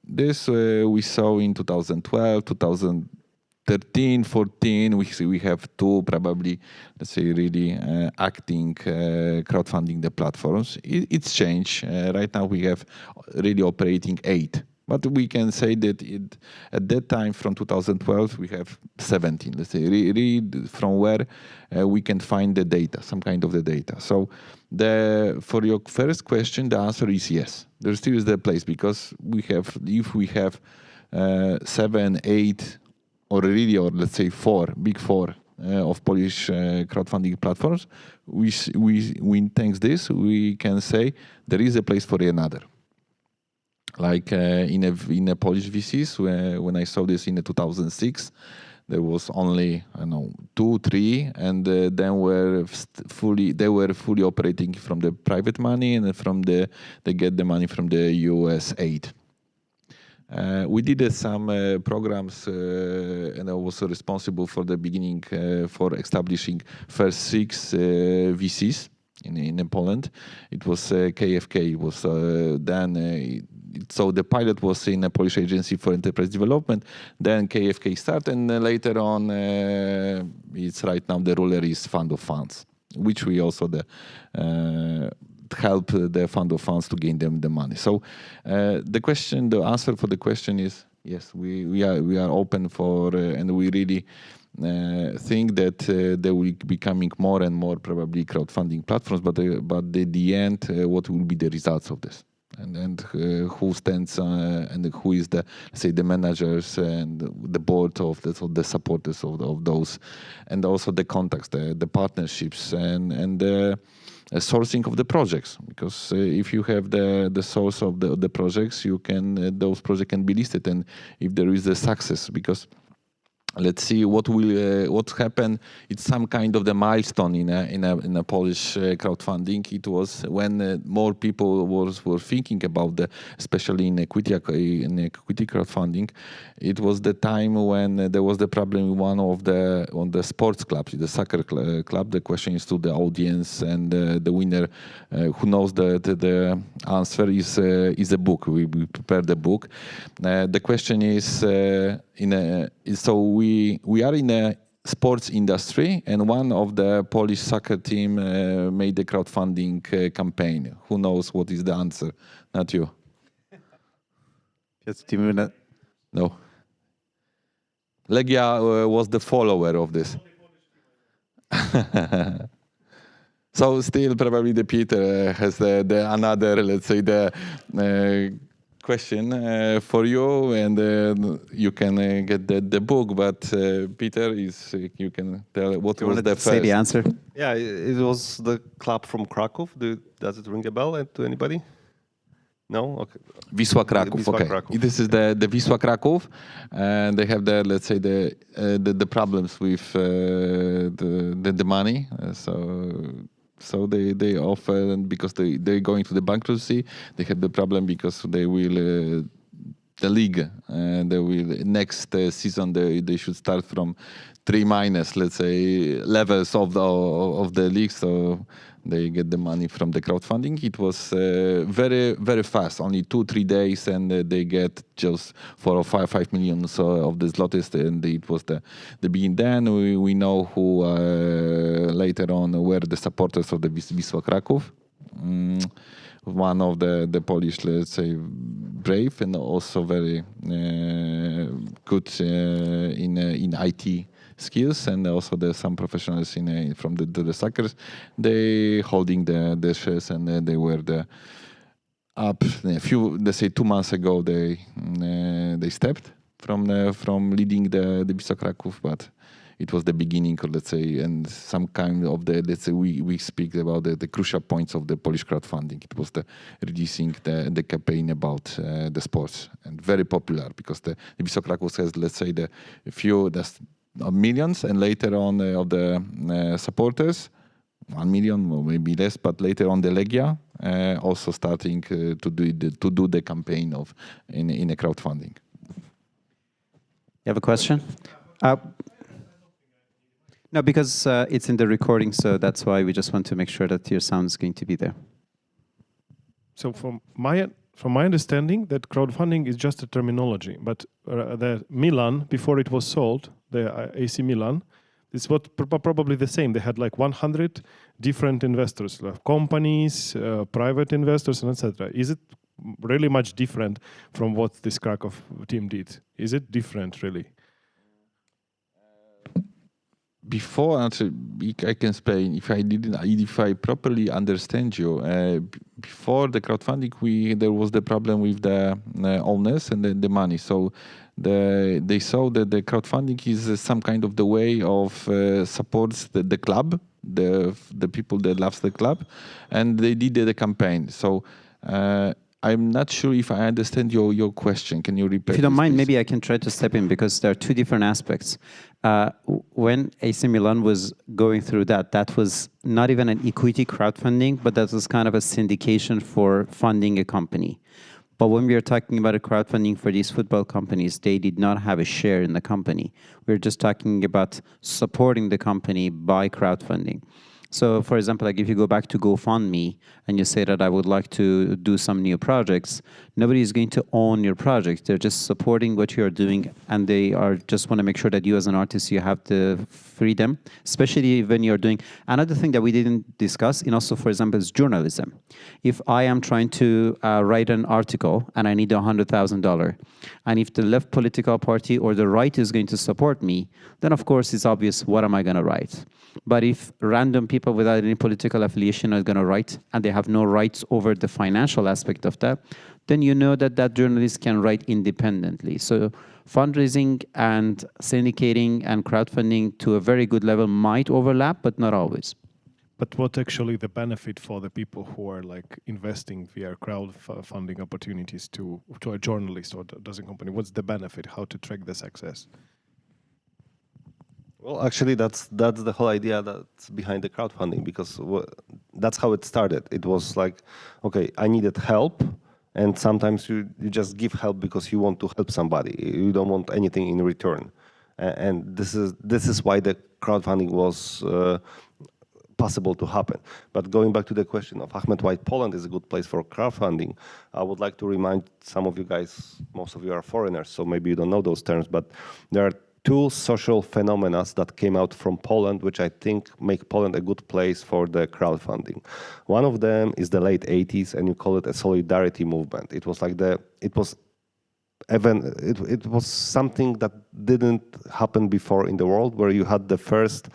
This we saw in 2012, 2013, 14. We have two probably, let's say, really acting crowdfunding the platforms. It's changed. Right now we have really operating 8. But we can say that at that time, from 2012, we have 17. Let's say, read from where we can find the data, some kind of the data. So, for your first question, the answer is yes. There still is the place because if we have 7, 8, or let's say 4, big 4 of Polish crowdfunding platforms, we thanks this we can say there is a place for another. Like in a Polish VCs, when I saw this in 2006, there was only 2, 3, and then they were fully operating from the private money and from they get the money from the US aid. We did some programs, and I was responsible for the beginning for establishing first 6 VCs in Poland. It was KFK. It was then. So the pilot was in a Polish agency for enterprise development. Then KFK started, and later on, it's right now the ruler is Fund of Funds, which we also help the Fund of Funds to gain them the money. So the answer for the question is yes. We are open for, and we really think that there will be becoming more and more probably crowdfunding platforms. But the end, what will be the results of this? And who stands and who is the managers and the board of the supporters of those, and also the contacts, the partnerships and the sourcing of the projects. Because if you have the source of the projects, those projects can be listed, and if there is a success, because let's see what's happened. It's some kind of the milestone in a Polish crowdfunding. It was when more people were thinking about especially in equity crowdfunding. It was the time when there was the problem on the sports clubs, the soccer club. The question is to the audience, and the winner who knows the answer is a book. We prepared the book. The question is so we are in a sports industry, and one of the Polish soccer team made a crowdfunding campaign. Who knows what is the answer? Not you. Piotr, do you wanna- No. Legia was the follower of this. So still probably the Peter has the another, let's say, the question for you, and you can get the book. But Peter, you can tell what do you was want the to say first. the answer? Yeah, it was the club from Krakow. Does it ring a bell to anybody? No? Okay. Wisła Kraków. Wisła Okay, Kraków. this is the Wisła Kraków, and they have the, let's say, the problems with the money. So they offer, and because they're going to the bankruptcy, they have the problem because they will the league. They will next season they should start from 3-, let's say, levels of the league. So they get the money from the crowdfunding. It was very, very fast, only 2-3 days, and they get just 4 or 5 million of the zlotys, and it was the beginning. Then we know who later on were the supporters of the Wisła Kraków. One of the Polish, let's say, brave and also very good in IT skills, and also there's some professionals from the suckers. They holding the shares, and they were up a few, let's say, 2 months ago. They stepped from leading the Wisła Kraków, but it was the beginning, or let's say, and some kind of let's say, we speak about the crucial points of the Polish crowdfunding. It was the reducing the campaign about the sports, and very popular because the Wisła Kraków has, let's say, the few millions, and later on of the supporters, 1 million or maybe less, but later on the Legia also starting to do the campaign in a crowdfunding. You have a question? No, because it's in the recording, so that's why we just want to make sure that your sound is going to be there. So from my understanding, that crowdfunding is just a terminology, but the Milan, before it was sold, the AC Milan, it's probably the same. They had like 100 different investors, like companies, private investors, and etc. Is it really much different from what this Krakow team did? Is it different, really? Before, actually, I can explain if I properly understand you. Before the crowdfunding, there was the problem with the owners and the money. So they saw that the crowdfunding is some kind of the way of supports the club, the people that loves the club, and they did the campaign. So I'm not sure if I understand your question. Can you repeat? If you don't this, mind, please? maybe I can try to step in, because there are two different aspects. When AC Milan was going through that was not even an equity crowdfunding, but that was kind of a syndication for funding a company. But when we are talking about a crowdfunding for these football companies, they did not have a share in the company. We're just talking about supporting the company by crowdfunding. So, for example, like if you go back to GoFundMe and you say that I would like to do some new projects, nobody is going to own your project. They're just supporting what you're doing, and they are just want to make sure that you as an artist, you have the freedom, especially when you're doing. Another thing that we didn't discuss, and also, for example, is journalism. If I am trying to write an article and I need $100,000, and if the left political party or the right is going to support me, then of course it's obvious what am I going to write. But if random people without any political affiliation are going to write, and they have no rights over the financial aspect of that, then you know that that journalist can write independently. So fundraising and syndicating and crowdfunding to a very good level might overlap, but not always. But what actually the benefit for the people who are like investing via crowdfunding opportunities to a journalist or does a company? What's the benefit? How to track the success? Well, actually, that's the whole idea that's behind the crowdfunding, because that's how it started. It was like, okay, I needed help, and sometimes you just give help because you want to help somebody. You don't want anything in return, and this is why the crowdfunding was possible to happen. But going back to the question of Ahmed, why Poland is a good place for crowdfunding, I would like to remind some of you guys, most of you are foreigners, so maybe you don't know those terms, but there are two social phenomena that came out from Poland, which I think make Poland a good place for the crowdfunding. One of them is the late 80s, and you call it a solidarity movement. It was like it was something that didn't happen before in the world, where you had the first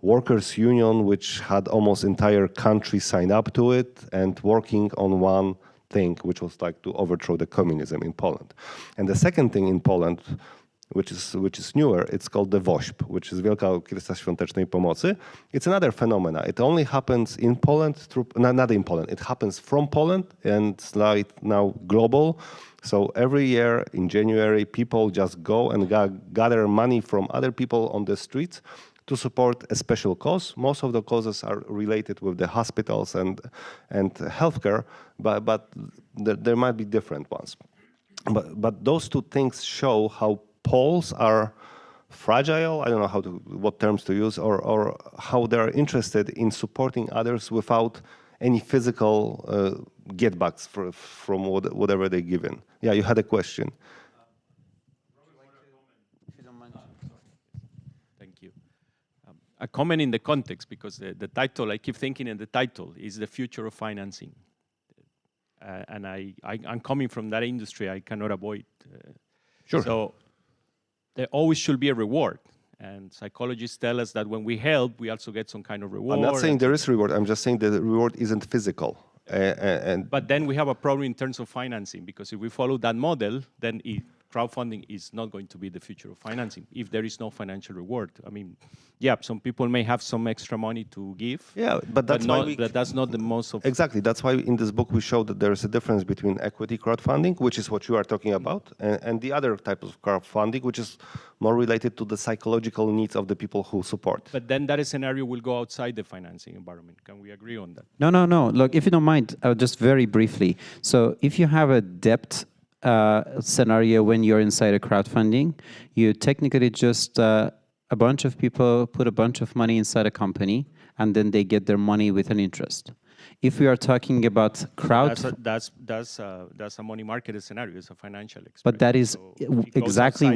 workers' union, which had almost entire country sign up to it and working on one thing, which was like to overthrow the communism in Poland. And the second thing in Poland, which is newer, it's called the WOŚP, which is Wielka Orkiestra Świątecznej Pomocy. It's another phenomena. It only happens in Poland, not in Poland. It happens from Poland and it's like now global. So every year in January, people just go and gather money from other people on the streets to support a special cause. Most of the causes are related with the hospitals and healthcare, but there might be different ones. But those two things show how Poles are fragile, I don't know what terms to use, or how they're interested in supporting others without any physical get-backs from whatever they're given. Yeah, you had a question. Thank you. A comment in the context, because the title, I keep thinking in the title, is the future of financing. And I'm coming from that industry, I cannot avoid. Sure. So there always should be a reward. And psychologists tell us that when we help, we also get some kind of reward. I'm not saying there is reward, I'm just saying that the reward isn't physical. But then we have a problem in terms of financing, because if we follow that model, then crowdfunding is not going to be the future of financing if there is no financial reward. I mean, yeah, some people may have some extra money to give. Yeah, but that's that's not the most of... Exactly, that's why in this book we show that there is a difference between equity crowdfunding, which is what you are talking about, and the other type of crowdfunding, which is more related to the psychological needs of the people who support. But then that scenario will go outside the financing environment. Can we agree on that? No. Look, if you don't mind, just very briefly. So if you have a debt scenario when you're inside a crowdfunding, you technically just a bunch of people put a bunch of money inside a company, and then they get their money with an interest. If we are talking about that's a money market scenario. It's a financial experience. But that is so exactly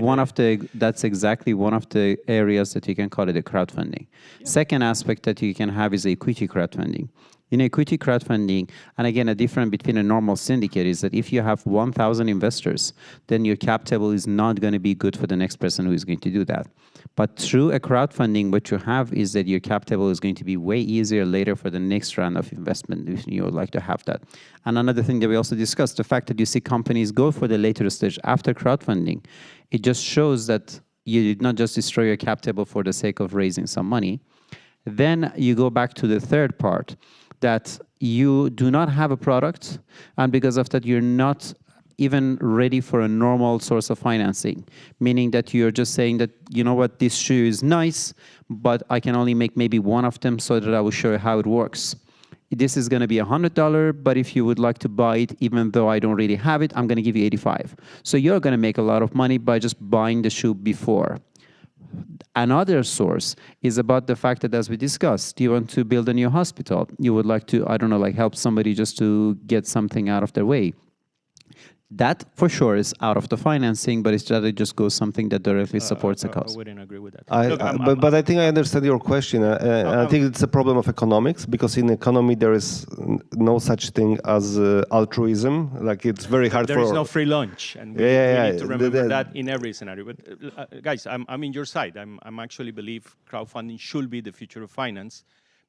that's exactly one of the areas that you can call it a crowdfunding. Yeah. Second aspect that you can have is equity crowdfunding. In equity crowdfunding, and again, a difference between a normal syndicate is that if you have 1,000 investors, then your cap table is not going to be good for the next person who is going to do that. But through a crowdfunding, what you have is that your cap table is going to be way easier later for the next round of investment if you would like to have that. And another thing that we also discussed, the fact that you see companies go for the later stage after crowdfunding, it just shows that you did not just destroy your cap table for the sake of raising some money. Then you go back to the third part, that you do not have a product, and because of that, you're not even ready for a normal source of financing, meaning that you're just saying that, you know what, this shoe is nice, but I can only make maybe one of them so that I will show you how it works. This is going to be $100, but if you would like to buy it, even though I don't really have it, I'm going to give you $85. So you're going to make a lot of money by just buying the shoe before. Another source is about the fact that, as we discussed, you want to build a new hospital. You would like to, I don't know, like help somebody just to get something out of their way. That, for sure, is out of the financing, but it's rather just goes something that directly supports a cause. I wouldn't agree with that. But I think I understand your question. I think it's a problem of economics, because in economy there is no such thing as altruism. Like, it's very hard there is no free lunch, and we need to remember that in every scenario. But guys, I'm in your side. I'm actually believe crowdfunding should be the future of finance,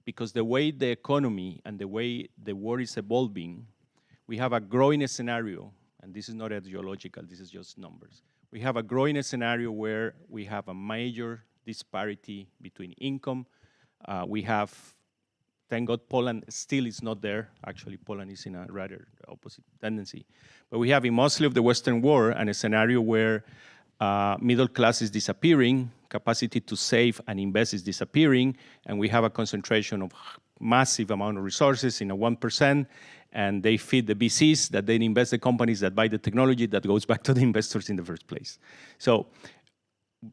because the way the economy and the way the world is evolving, we have a growing scenario. And this is not ideological, this is just numbers. We have a growing scenario where we have a major disparity between income. We have, thank God, Poland still is not there. Actually, Poland is in a rather opposite tendency. But we have in mostly of the Western world a scenario where middle class is disappearing, capacity to save and invest is disappearing, and we have a concentration of massive amount of resources in a 1%, and they feed the VCs that then invest the companies that buy the technology that goes back to the investors in the first place. So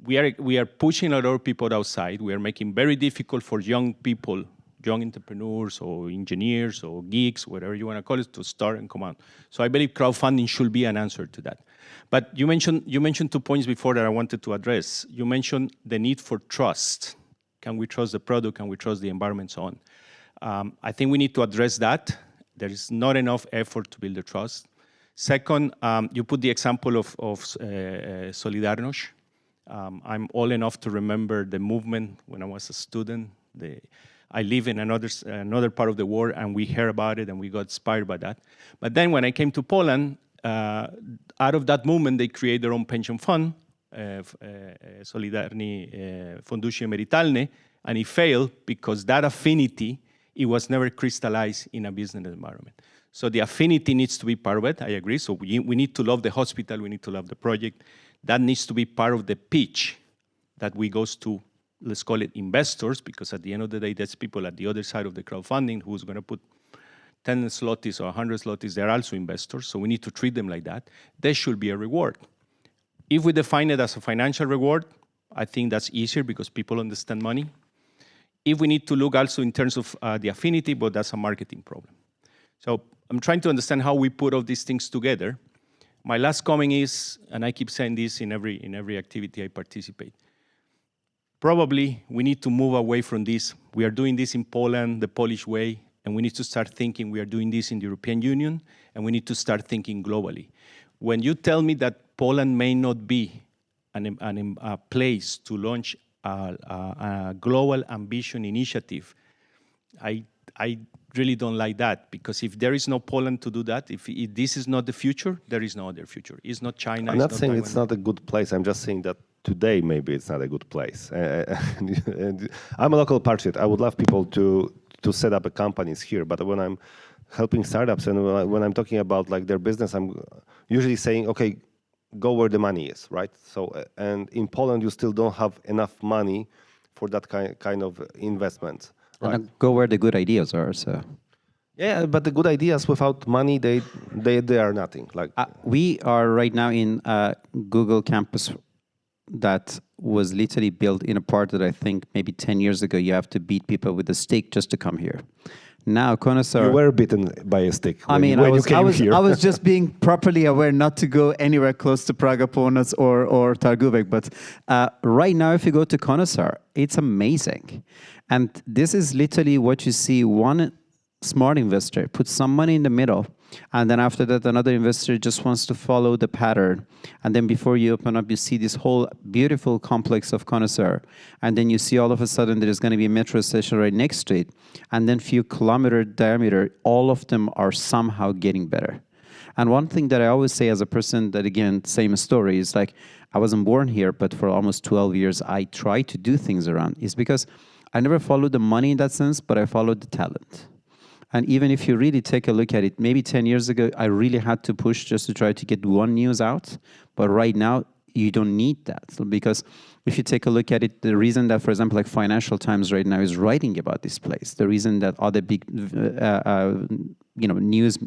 we are pushing a lot of people outside. We are making very difficult for young people, young entrepreneurs or engineers or geeks, whatever you want to call it, to start and come out. So I believe crowdfunding should be an answer to that. But you mentioned 2 points before that I wanted to address. You mentioned the need for trust. Can we trust the product? Can we trust the environment, so on? I think we need to address that. There is not enough effort to build the trust. Second, you put the example of Solidarność. I'm old enough to remember the movement when I was a student. I live in another part of the world, and we heard about it, and we got inspired by that. But then when I came to Poland, out of that movement, they create their own pension fund, Solidarni Fundusze Emerytalne, and it failed because that affinity, it was never crystallized in a business environment. So the affinity needs to be part of it, I agree. So we need to love the hospital, we need to love the project. That needs to be part of the pitch that we goes to, let's call it investors, because at the end of the day, that's people at the other side of the crowdfunding who's going to put 10 zlotys or 100 zlotys, they're also investors, so we need to treat them like that. There should be a reward. If we define it as a financial reward, I think that's easier because people understand money. If we need to look also in terms of the affinity, but that's a marketing problem. So I'm trying to understand how we put all these things together. My last comment is, and I keep saying this in every activity I participate, probably we need to move away from this. We are doing this in Poland, the Polish way, and we need to start thinking we are doing this in the European Union, and we need to start thinking globally. When you tell me that Poland may not be a place to launch a global ambition initiative, I really don't like that, because if there is no Poland to do that, if this is not the future, there is no other future. It's not China. I'm not saying it's not a good place. I'm just saying that today maybe it's not a good place. And I'm a local patriot. I would love people to set up companies here, but when I'm helping startups and when I'm talking about like their business, I'm usually saying, okay, go where the money is, right? So, and in Poland, you still don't have enough money for that kind of investment. Right. And go where the good ideas are. So, yeah, but the good ideas without money, they are nothing. Like we are right now in a Google campus that was literally built in a part that I think maybe 10 years ago you have to beat people with a stick just to come here. Now, Connoisseur... You were bitten by a stick when you came here. I was just being properly aware not to go anywhere close to Praga, Północ or Targówek. But right now, if you go to Connoisseur, it's amazing. And this is literally what you see. One smart investor puts some money in the middle, and then after that, another investor just wants to follow the pattern. And then before you open up, you see this whole beautiful complex of Connoisseur. And then you see all of a sudden there's going to be a metro station right next to it. And then few kilometer diameter, all of them are somehow getting better. And one thing that I always say as a person that, again, same story, is like, I wasn't born here, but for almost 12 years, I try to do things around. It's because I never followed the money in that sense, but I followed the talent. And even if you really take a look at it, maybe 10 years ago, I really had to push just to try to get one news out. But right now, you don't need that. So because if you take a look at it, the reason that, for example, like Financial Times right now is writing about this place, the reason that other big news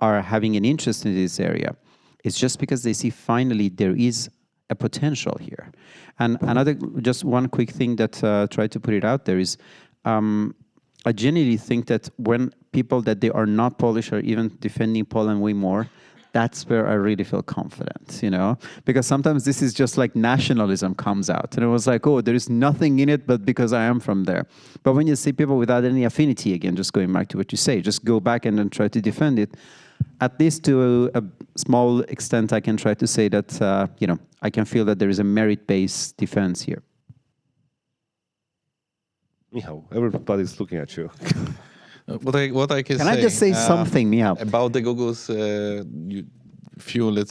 are having an interest in this area, is just because they see finally there is a potential here. And another, just one quick thing that try to put it out there is, I genuinely think that when people that they are not Polish are even defending Poland way more, that's where I really feel confident, you know? Because sometimes this is just like nationalism comes out. And it was like, oh, there is nothing in it, but because I am from there. But when you see people without any affinity, again, just going back to what you say, just go back and then try to defend it. At least to a small extent, I can try to say that, I can feel that there is a merit-based defense here. Michał, everybody's looking at you. What I can say... Can I just say something, Michał? About the Google's let's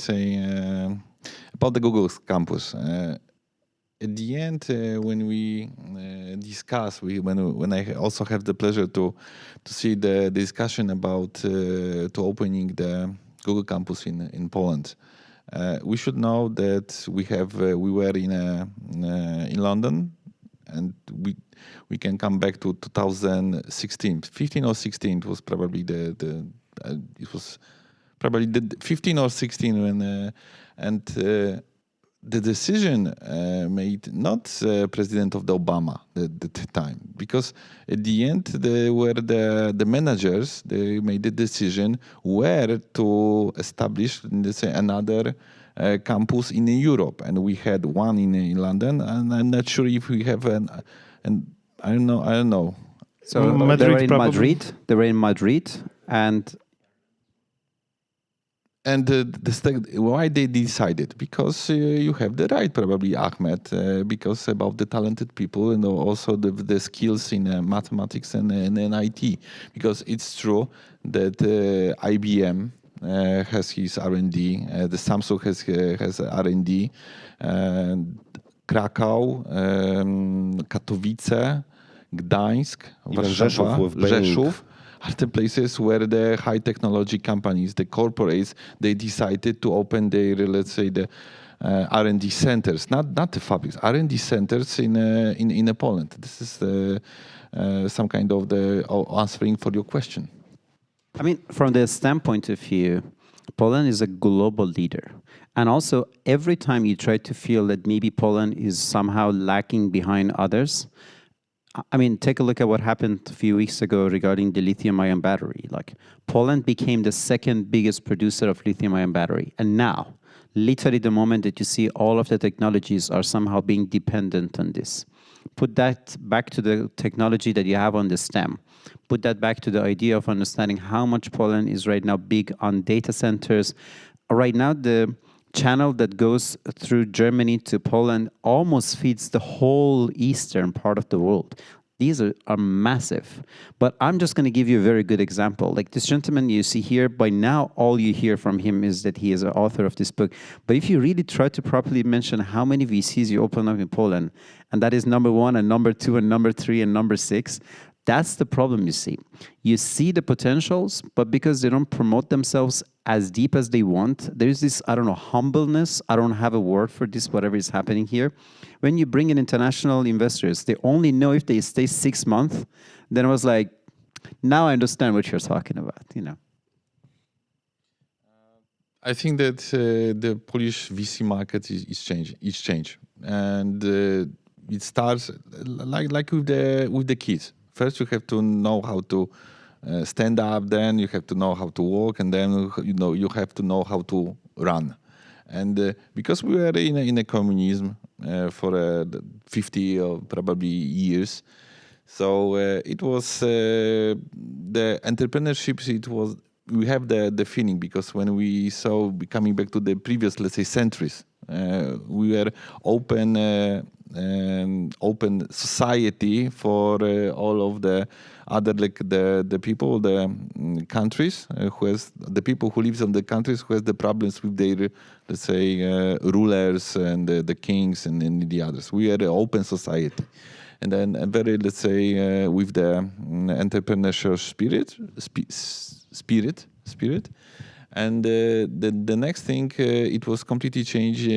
say, about the Google's campus. At the end, when we discuss, when I also have the pleasure to see the discussion about to opening the Google campus in Poland, we should know that we were in London, and we can come back to 2016, 15 or 16. It was probably the 15 or 16 when the decision made not President of the Obama at the time, because at the end they were the managers. They made the decision where to establish, let's say, another campus in Europe, and we had one in London, and I'm not sure if we have an I don't know. So they were in Madrid, and And why they decided? Because you have the right, probably, Ahmed, because about the talented people and also the skills in mathematics and IT. Because it's true that IBM has his R&D, the Samsung has R&D, Krakow, Katowice, Gdańsk, Warszawa, Rzeszów are the places where the high technology companies, the corporates, they decided to open their, let's say, the R&D centers, not the fabrics, R&D centers in Poland. This is some kind of the answering for your question. I mean, from the standpoint of view, Poland is a global leader. And also, every time you try to feel that maybe Poland is somehow lacking behind others, I mean, take a look at what happened a few weeks ago regarding the lithium-ion battery. Like, Poland became the second biggest producer of lithium-ion battery. And now, literally the moment that you see all of the technologies are somehow being dependent on this. Put that back to the technology that you have on the STEM. Put that back to the idea of understanding how much Poland is right now big on data centers. Right now, the channel that goes through Germany to Poland almost feeds the whole eastern part of the world. These are massive. But I'm just going to give you a very good example. Like this gentleman you see here, by now all you hear from him is that he is an author of this book. But if you really try to properly mention how many VCs you open up in Poland, and that is number 1 and number 2 and number 3 and number 6, that's the problem you see. You see the potentials, but because they don't promote themselves as deep as they want, there's this, I don't know, humbleness. I don't have a word for this, whatever is happening here. When you bring in international investors, they only know if they stay 6 months. Then I was like, now I understand what you're talking about, you know. I think that the Polish VC market is changing. And it starts like with the kids. First, you have to know how to stand up. Then you have to know how to walk, and then you have to know how to run. And because we were in a communism for 50 or probably years, so it was the entrepreneurship. We have the feeling, because when we saw, coming back to the previous, let's say, centuries, we were open society for all of the other, like the people, the countries who has the people who lives in the countries who has the problems with their, let's say, rulers and the kings and the others. We are an open society, and then a very, let's say, with the entrepreneurial spirit. And the next thing, it was completely changed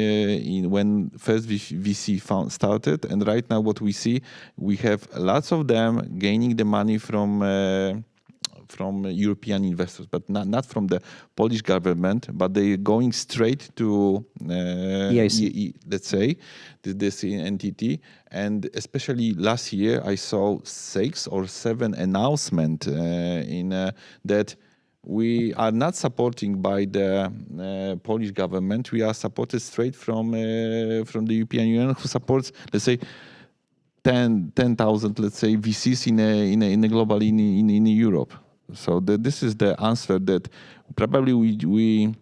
when first VC started. And right now what we see, we have lots of them gaining the money from European investors, but not from the Polish government, but they're going straight to, let's say, this entity. And especially last year, I saw 6 or 7 announcements that we are not supporting by the Polish government. We are supported straight from the European Union, who supports, let's say, 10,000, let's say, VCs in a global in Europe. So this is the answer that probably we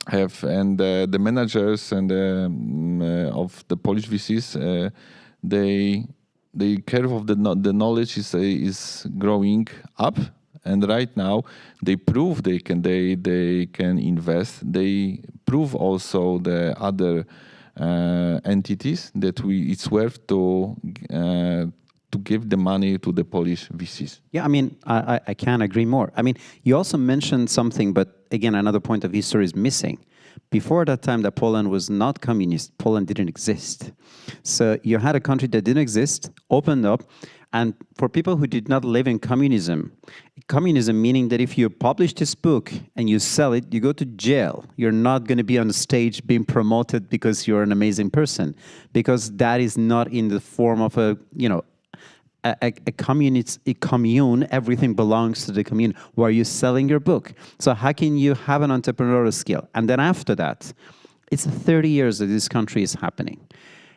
have, and the managers and of the Polish VCs, they curve of the knowledge is growing up. And right now, they prove they can invest. They prove also the other entities that it's worth to give the money to the Polish VCs. Yeah, I mean, I can't agree more. I mean, you also mentioned something, but again, another point of history is missing. Before that time that Poland was not communist, Poland didn't exist. So you had a country that didn't exist, opened up, and for people who did not live in communism meaning that if you publish this book and you sell it, you go to jail. You're not going to be on the stage being promoted because you're an amazing person, because that is not in the form of a commune. Everything belongs to the commune where you're selling your book. So how can you have an entrepreneurial skill? And then after that, it's 30 years that this country is happening.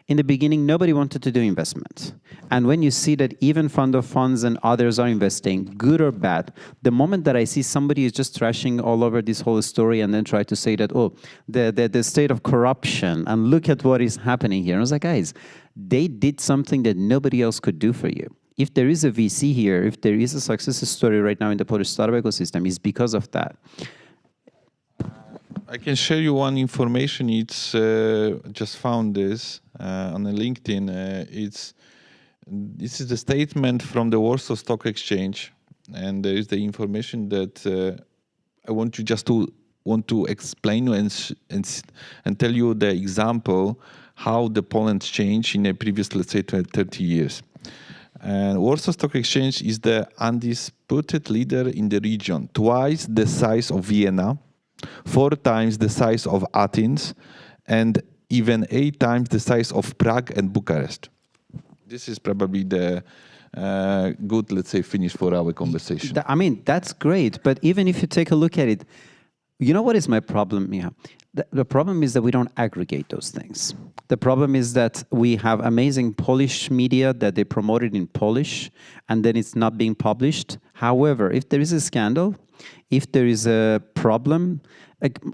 In the beginning, nobody wanted to do investment. And when you see that even fund of funds and others are investing, good or bad, the moment that I see somebody is just trashing all over this whole story and then try to say that, oh, the state of corruption, and look at what is happening here. And I was like, guys, they did something that nobody else could do for you. If there is a VC here, if there is a success story right now in the Polish startup ecosystem, it's because of that. I can share you one information. It's just found this on the LinkedIn. This is the statement from the Warsaw Stock Exchange, and there is the information that I want you just to explain and tell you the example how the Poland changed in the previous, let's say, 30 years. And Warsaw Stock Exchange is the undisputed leader in the region, twice the size of Vienna, 4 times the size of Athens, and even 8 times the size of Prague and Bucharest. This is probably the good, let's say, finish for our conversation. I mean, that's great, but even if you take a look at it, you know what is my problem, Michał? The problem is that we don't aggregate those things. The problem is that we have amazing Polish media that they promoted in Polish, and then it's not being published. However, if there is a scandal, if there is a problem,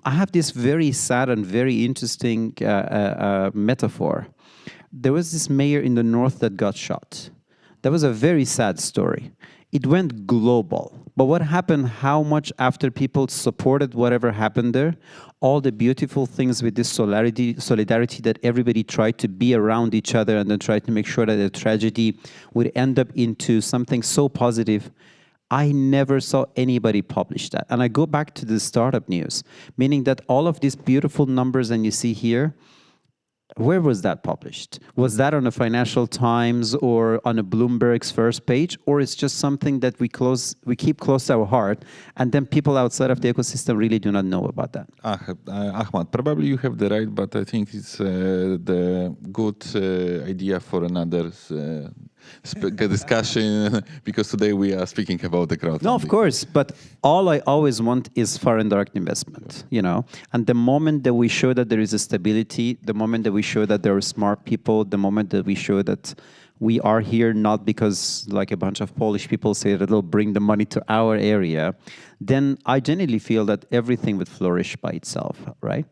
I have this very sad and very interesting metaphor. There was this mayor in the north that got shot. That was a very sad story. It went global. But what happened, how much after people supported whatever happened there, all the beautiful things with this solidarity that everybody tried to be around each other and then tried to make sure that the tragedy would end up into something so positive, I never saw anybody publish that. And I go back to the startup news, meaning that all of these beautiful numbers and you see here, where was that published? Was that on a Financial Times or on a Bloomberg's first page? Or it's just something that we keep close to our heart, and then people outside of the ecosystem really do not know about that? Ahmad, probably you have the right, but I think it's the good idea for another discussion, because today we are speaking about the crowdfunding. No, of course, but all I always want is foreign direct investment, you know. And the moment that we show that there is a stability, the moment that we show that there are smart people, the moment that we show that we are here not because like a bunch of Polish people say that they'll bring the money to our area, then I genuinely feel that everything would flourish by itself, right?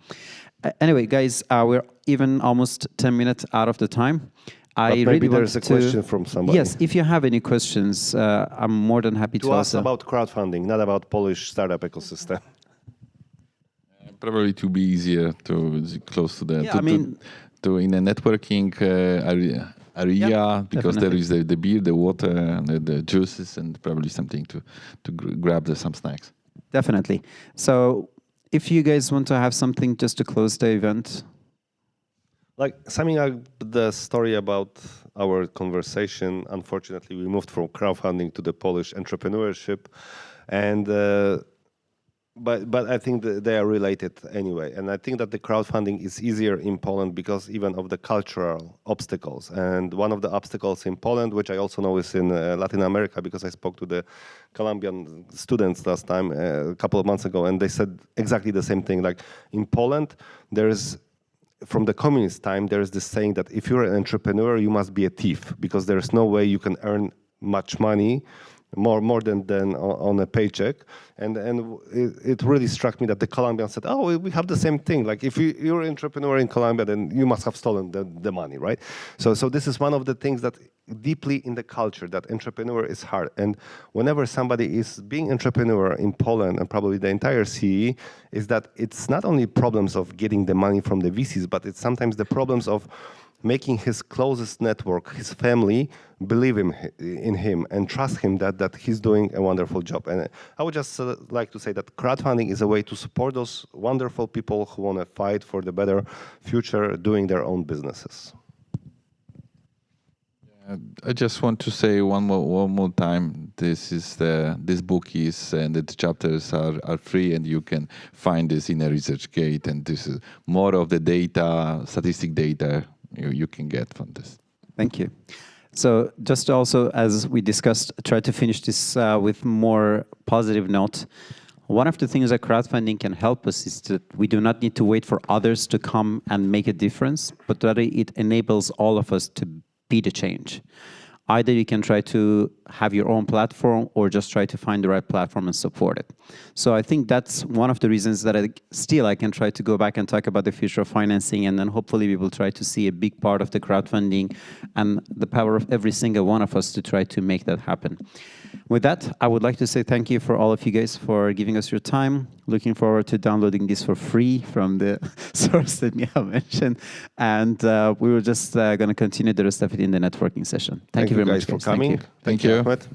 Anyway, guys, we're even almost 10 minutes out of the time. Maybe there's a question from somebody. Yes, if you have any questions, I'm more than happy to ask about crowdfunding, not about Polish startup ecosystem. Probably to be easier to close to the Yeah, in a networking area yeah, because definitely. there is the beer, the water, and the juices, and probably something to grab some snacks. Definitely. So if you guys want to have something just to close the event. Like summing up the story about our conversation, unfortunately, we moved from crowdfunding to the Polish entrepreneurship, and but I think that they are related anyway. And I think that the crowdfunding is easier in Poland because even of the cultural obstacles. And one of the obstacles in Poland, which I also know is in Latin America, because I spoke to the Colombian students last time, a couple of months ago, and they said exactly the same thing. Like in Poland, there is, from the communist time, there is this saying that if you're an entrepreneur, you must be a thief, because there is no way you can earn much money, more than on a paycheck. And it really struck me that the Colombians said, oh, we have the same thing. Like if you're an entrepreneur in Colombia, then you must have stolen the money, right? So this is one of the things that deeply in the culture, that entrepreneur is hard. And whenever somebody is being entrepreneur in Poland, and probably the entire CE, is that it's not only problems of getting the money from the VCs, but it's sometimes the problems of making his closest network, his family, believe in him and trust him that he's doing a wonderful job. And I would just like to say that crowdfunding is a way to support those wonderful people who want to fight for the better future doing their own businesses. I just want to say one more time. This book is, and the chapters are free, and you can find this in a ResearchGate. And this is more of the data, statistic data you can get from this. Thank you. So just also, as we discussed, try to finish this with more positive note. One of the things that crowdfunding can help us is that we do not need to wait for others to come and make a difference, but rather it enables all of us to be the change. Either you can try to have your own platform or just try to find the right platform and support it. So I think that's one of the reasons that I can try to go back and talk about the future of financing, and then hopefully we will try to see a big part of the crowdfunding and the power of every single one of us to try to make that happen. With that, I would like to say thank you for all of you guys for giving us your time. Looking forward to downloading this for free from the source that Michał mentioned. And we were just going to continue the rest of it in the networking session. Thank you very much, guys, for coming. Thank you. Ahmed.